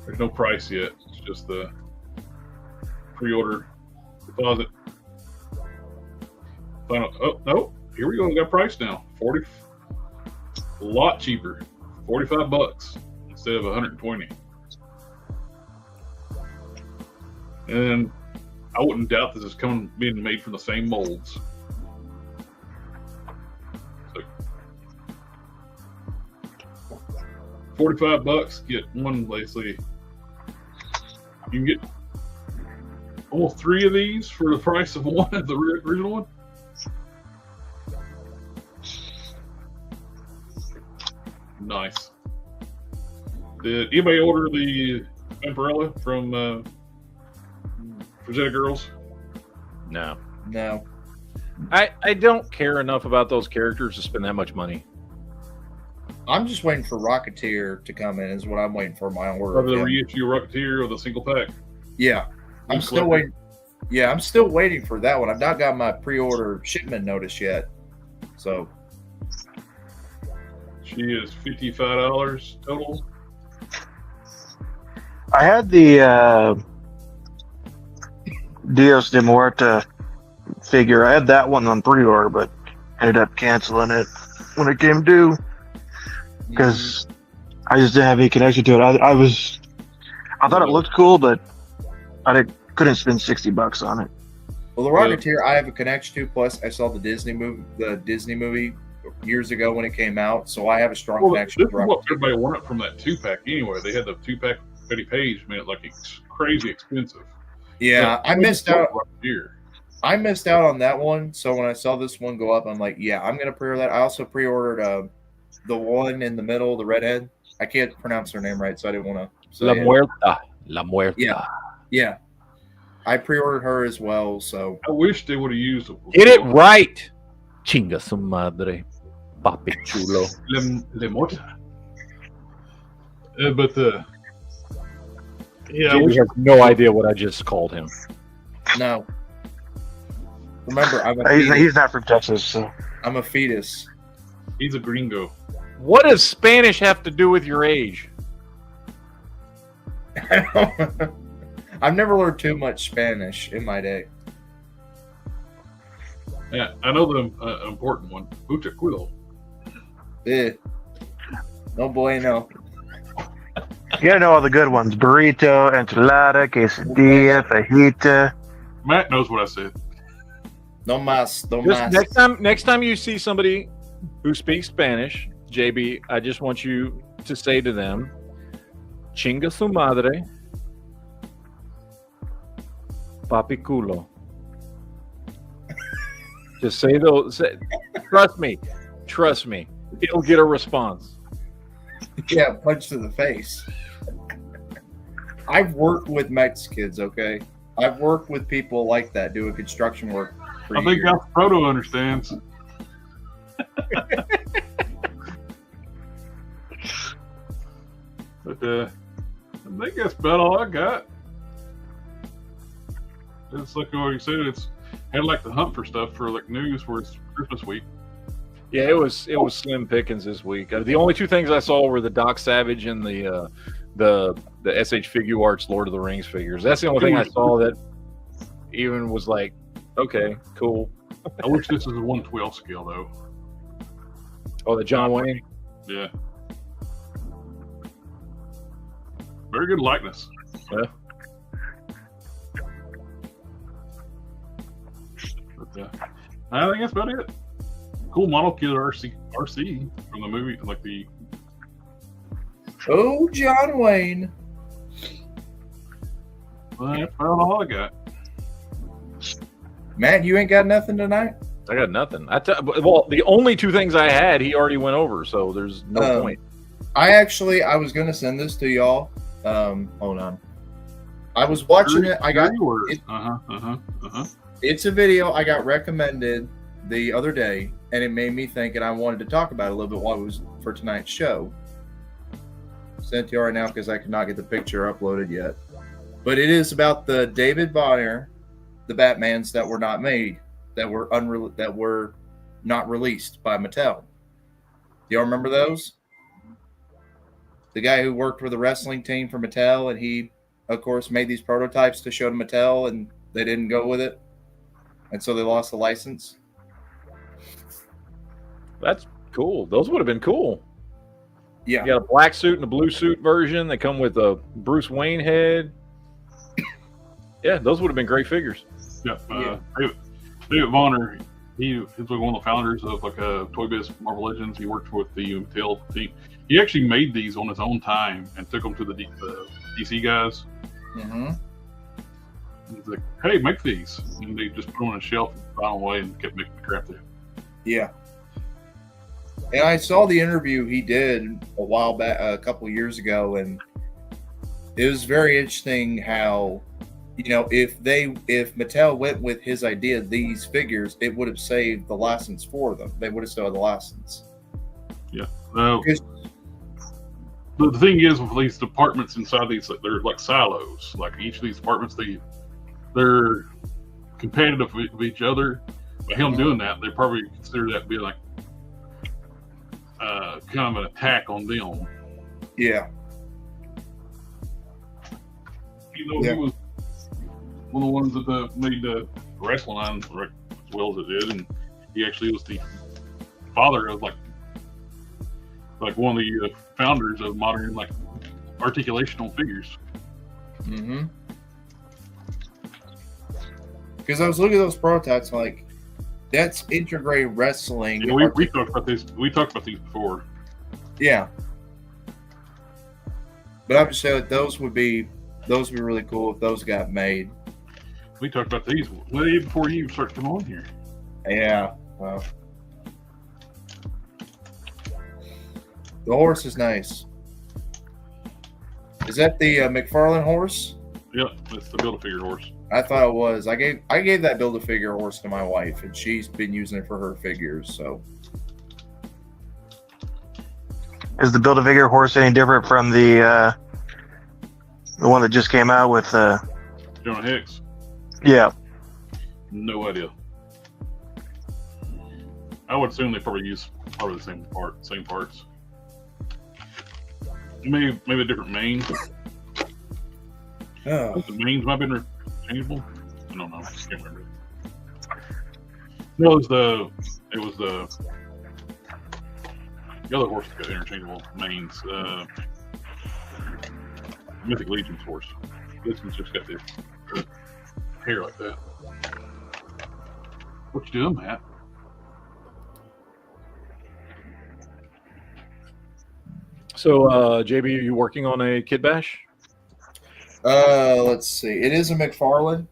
There's no price yet. It's just the pre-order deposit. Final. Oh no! Here we go. We got a price now. 40. A lot cheaper. $45 instead of 120. And I wouldn't doubt this is being made from the same molds. So, $45, get one, basically. You can get almost 3 of these for the price of one of the original one. Nice. Did anybody order the umbrella from Rosetta Girls? No. No. I don't care enough about those characters to spend that much money. I'm just waiting for Rocketeer to come in. Is what I'm waiting for my order. Or the of him. reissue Rocketeer or the single pack? Yeah, I'm still waiting. Yeah, I'm still waiting for that one. I've not got my pre-order shipment notice yet. So She is $55 total. I had the Dios de Muerta figure. I had that one on pre-order, but ended up canceling it when it came due because I just didn't have any connection to it. I thought it looked cool, but couldn't spend $60 on it. Well, the Rocketeer I have a connection to. Plus, I saw the Disney movie years ago when it came out, so I have a strong connection. This is what everybody wanted from that 2-pack anyway. They had the 2-pack Betty Page, made it like it's crazy expensive. Yeah, But I missed out. Here. I missed out on that one. So when I saw this one go up, I'm like, yeah, I'm gonna pre-order that. I also pre-ordered the one in the middle, the redhead. I can't pronounce her name right, so I didn't want to. La Muerta. La Muerta. Yeah. I pre-ordered her as well. So I wish they would have used it. Get it right. Chinga su madre. Papi chulo. Le Morta. But yeah, I Jimmy wish has no idea what I just called him. no. Remember, I'm a fetus. He's not from Texas, so I'm a fetus. he's a gringo. What does Spanish have to do with your age? I've never learned too much Spanish in my day. Yeah, I know the important one. Pucha Quill. No bueno. you gotta know all the good ones: burrito, enchilada, quesadilla, fajita. Matt knows what I said. No más. No Just más. next time you see somebody who speaks Spanish, JB, I just want you to say to them, "Chinga su madre, papi culo." Just say those. Trust me. It'll get a response. Yeah, punch to the face. I've worked with Mexicans, okay? I've worked with people like that doing construction work for I think years. Proto understands. But I think that's about all I got. It's like what you said. It's had like the hunt for stuff for like news where it's Christmas week. Yeah, it was slim pickings this week. The only two things I saw were the Doc Savage and the SH Figure Arts Lord of the Rings figures. That's the only thing I saw that even was like, okay, cool. I wish this was a 1/12 scale though. Oh, the John Wayne. Yeah. Very good likeness. Yeah. But, I think that's about it. Cool model kit RC from the movie, like the. Oh, John Wayne. Well, that's about all I got. Matt, you ain't got nothing tonight? I got nothing. Well, the only two things I had, he already went over, so there's no point. I was gonna send this to y'all. Hold on. I was watching it. I got it. It's a video I got recommended the other day, and it made me think, and I wanted to talk about it a little bit while it was for tonight's show. Sent to you right now because I could not get the picture uploaded yet. But it is about the David Bonner, the Batmans that were not made, that were not released by Mattel. Do y'all remember those? The guy who worked with the wrestling team for Mattel, and he, of course, made these prototypes to show to Mattel, and they didn't go with it, and so they lost the license. That's cool. Those would have been cool. Yeah. You got a black suit and a blue suit version. They come with a Bruce Wayne head. Yeah, those would have been great figures. Yeah. David Bonner, he's like one of the founders of like Toy Biz Marvel Legends. He worked with the Mattel team. He actually made these on his own time and took them to the DC guys. Mm-hmm. He's like, "Hey, make these," and they just put them on a shelf and found a way and kept making the crap there. Yeah. And I saw the interview he did a while back, a couple of years ago, and it was very interesting how, you know, if Mattel went with his idea of these figures, it would have saved the license for them. They would have still had the license. Yeah. The thing is with these departments inside these, they're like silos. Like each of these departments, they're competitive with each other. By him doing that, they probably consider that to be like kind of an attack on them. Yeah. You know, he was one of the ones that made the wrestling line as well as it did, and he actually was the father of like one of the founders of modern like articulational figures. Mm-hmm. Because I was looking at those prototypes, like, that's integrated wrestling. Yeah, we talked about this. We talked about these before. Yeah. But I'm just saying those would be really cool if those got made. We talked about these way before you started coming on here. Yeah. Well, the horse is nice. Is that the McFarlane horse? Yep, it's the Build-A-Figure horse. I thought it was. I gave that Build-A-Figure horse to my wife, and she's been using it for her figures. So, Is the Build-A-Figure horse any different from the one that just came out with? Jonah Hicks? Yeah. No idea. I would assume they probably use the same parts. Maybe a different mane. oh, The manes might have been interchangeable. I don't know. I can't remember. No, it was the other horse that got interchangeable manes. Mythic Legion's horse. This one's just got the hair like that. What you doing, Matt? So, JB, are you working on a Kid Bash? let's see. It is a McFarlane.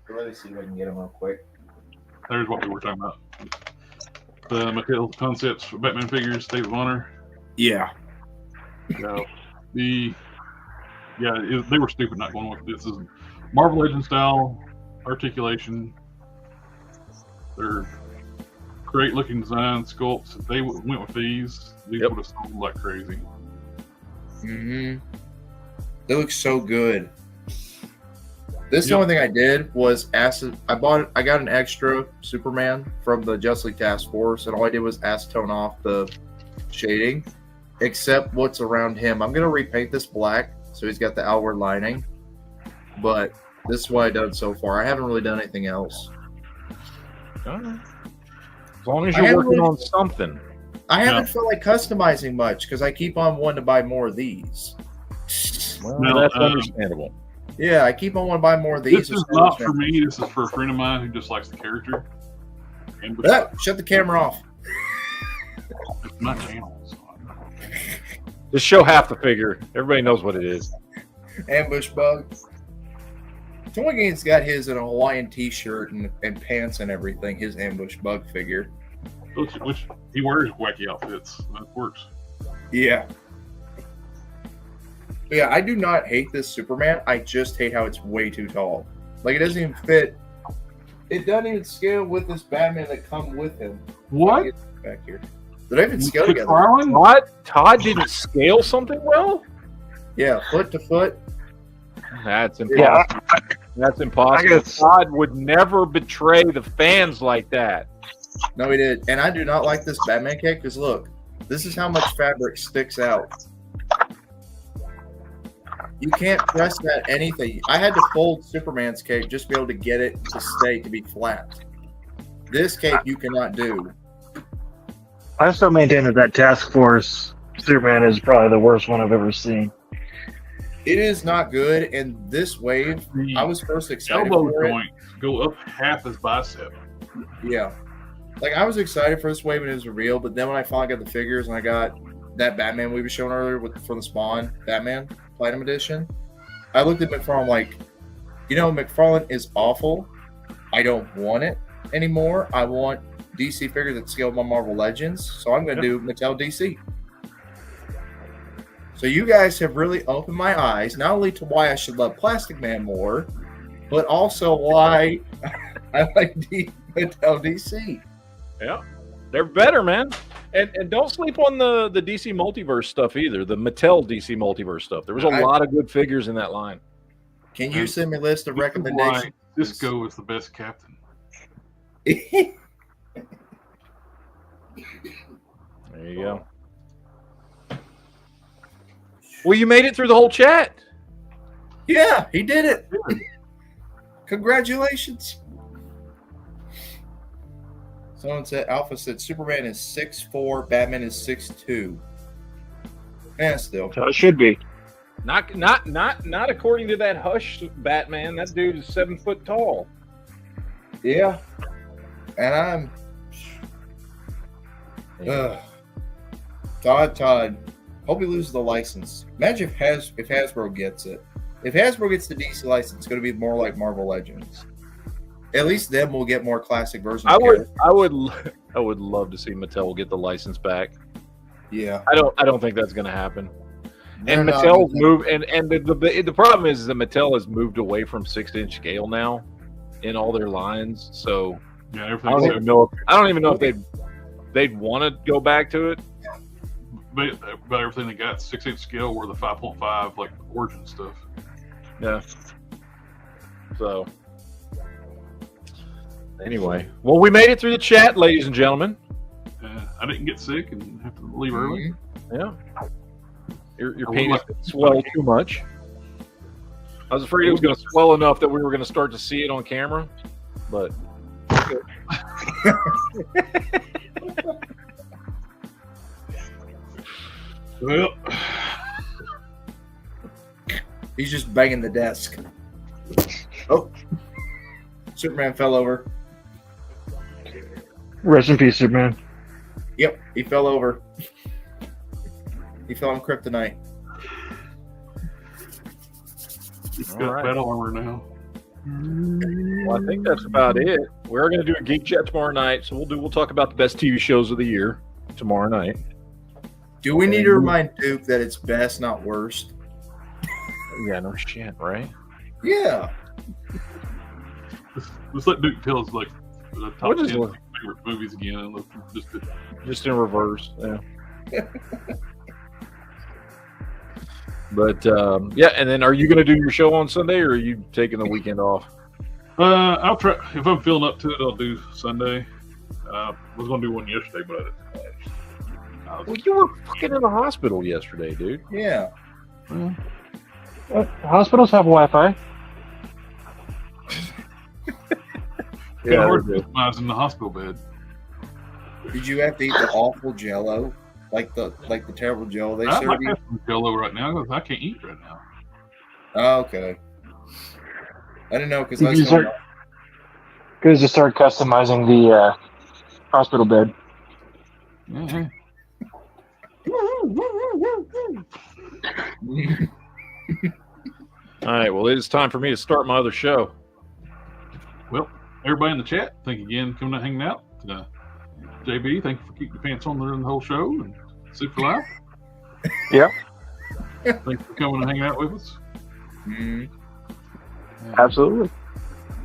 Let me see if I can get him real quick. There's what we were talking about. The Mattel Concepts for Batman figures, State of Honor. Yeah. They were stupid not going with this. This is Marvel Legends style articulation. They're great looking design sculpts. If they went with these would have sold like crazy. Mm-hmm. They look so good. The only thing I did was I got an extra Superman from the Justice League Task Force, and all I did was acetone off the shading, except what's around him. I'm gonna repaint this black, so he's got the outward lining. But this is what I've done so far. I haven't really done anything else. All right. As long as you're working on something. I haven't felt like customizing much because I keep on wanting to buy more of these. Well, that's understandable. Yeah, I keep on wanting to buy more of these. This is not for me. This is for a friend of mine who just likes the character. And Shut the camera off. It's my channel. So Just show half the figure. Everybody knows what it is. Ambush Bug. Toy Game's got his in a Hawaiian t-shirt and pants and everything, his Ambush Bug figure. which he wears wacky outfits. That works. Yeah. Yeah, I do not hate this Superman. I just hate how it's way too tall. Like, it doesn't even fit. It doesn't even scale with this Batman that come with him. What? Back here. They don't even scale together. What? Todd didn't scale something well? Yeah, foot to foot. That's impossible. That's impossible. Todd would never betray the fans like that. No, he did. And I do not like this Batman cake because look, this is how much fabric sticks out. You can't press that anything. I had to fold Superman's cape just to be able to get it to stay to be flat. This cape you cannot do. I still maintain that Task Force Superman is probably the worst one I've ever seen. It is not good, and this wave, I was first excited elbow for joint go up half his bicep. Yeah. Like, I was excited for this wave when it was revealed, but then when I finally got the figures and I got that Batman we were showing earlier from the Spawn Batman Platinum Edition, I looked at McFarlane like, McFarlane is awful. I don't want it anymore. I want DC figures that scale my Marvel Legends, so I'm going to do Mattel DC. So you guys have really opened my eyes, not only to why I should love Plastic Man more, but also why I like Mattel DC. Yeah, they're better, man. And don't sleep on the DC Multiverse stuff either, the Mattel DC Multiverse stuff. There was a lot of good figures in that line. Can you send me a list of recommendations? Disco is the best captain. There you go. Well, you made it through the whole chat. Yeah, he did it. Congratulations. Someone said, Alpha said, Superman is 6'4", Batman is 6'2". Yeah, still. So it should be. Not according to that Hush Batman. That dude is 7 foot tall. Yeah. And I'm... Todd. Hope he loses the license. Imagine if Hasbro gets it. If Hasbro gets the DC license, it's going to be more like Marvel Legends. At least then we'll get more classic versions. I would love to see Mattel get the license back. Yeah, I don't think that's going to happen. And Mattel's moved, and the problem is that Mattel has moved away from 6-inch scale now in all their lines. So yeah, I don't even know if they'd want to go back to it. But everything they got 6-inch scale were the 5.5 like origin stuff. Yeah. So anyway, well, we made it through the chat, ladies and gentlemen. I didn't get sick and have to leave early. Yeah. Your penis didn't swell too much. I was afraid it was going to swell enough that we were going to start to see it on camera, but. Well, he's just banging the desk. Oh, Superman fell over. Rest in peace, Superman. Yep, he fell over. He fell on kryptonite. he's got battle armor now. Well, I think that's about it. We're going to do a Geek Chat tomorrow night, so we'll talk about the best TV shows of the year tomorrow night. Do we need to remind Duke that it's best, not worst? Yeah, no shit, right? Yeah. Let's let Duke tell us like the top 10 favorite movies again, and let's just in reverse. Yeah. But yeah, and then are you going to do your show on Sunday, or are you taking the weekend off? I'll try. If I'm feeling up to it, I'll do Sunday. I was going to do one yesterday, but I didn't. Well, you were fucking in the hospital yesterday, dude. Yeah. Hospitals have Wi-Fi. Yeah, I was in the hospital bed. Did you have to eat the awful Jello, like the terrible Jello they serve you? I have some Jello right now because I can't eat right now. Oh, okay. I didn't know because You just start customizing the hospital bed. Mm-hmm. All right, well, it is time for me to start my other show. Well, everybody in the chat, thank you again for coming out hanging out. JB, thank you for keeping your pants on during the whole show and Super Live. Yep. Thanks for coming and hanging out with us. Mm. Absolutely.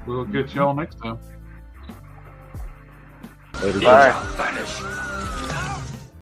We'll catch y'all next time. Later. Bye.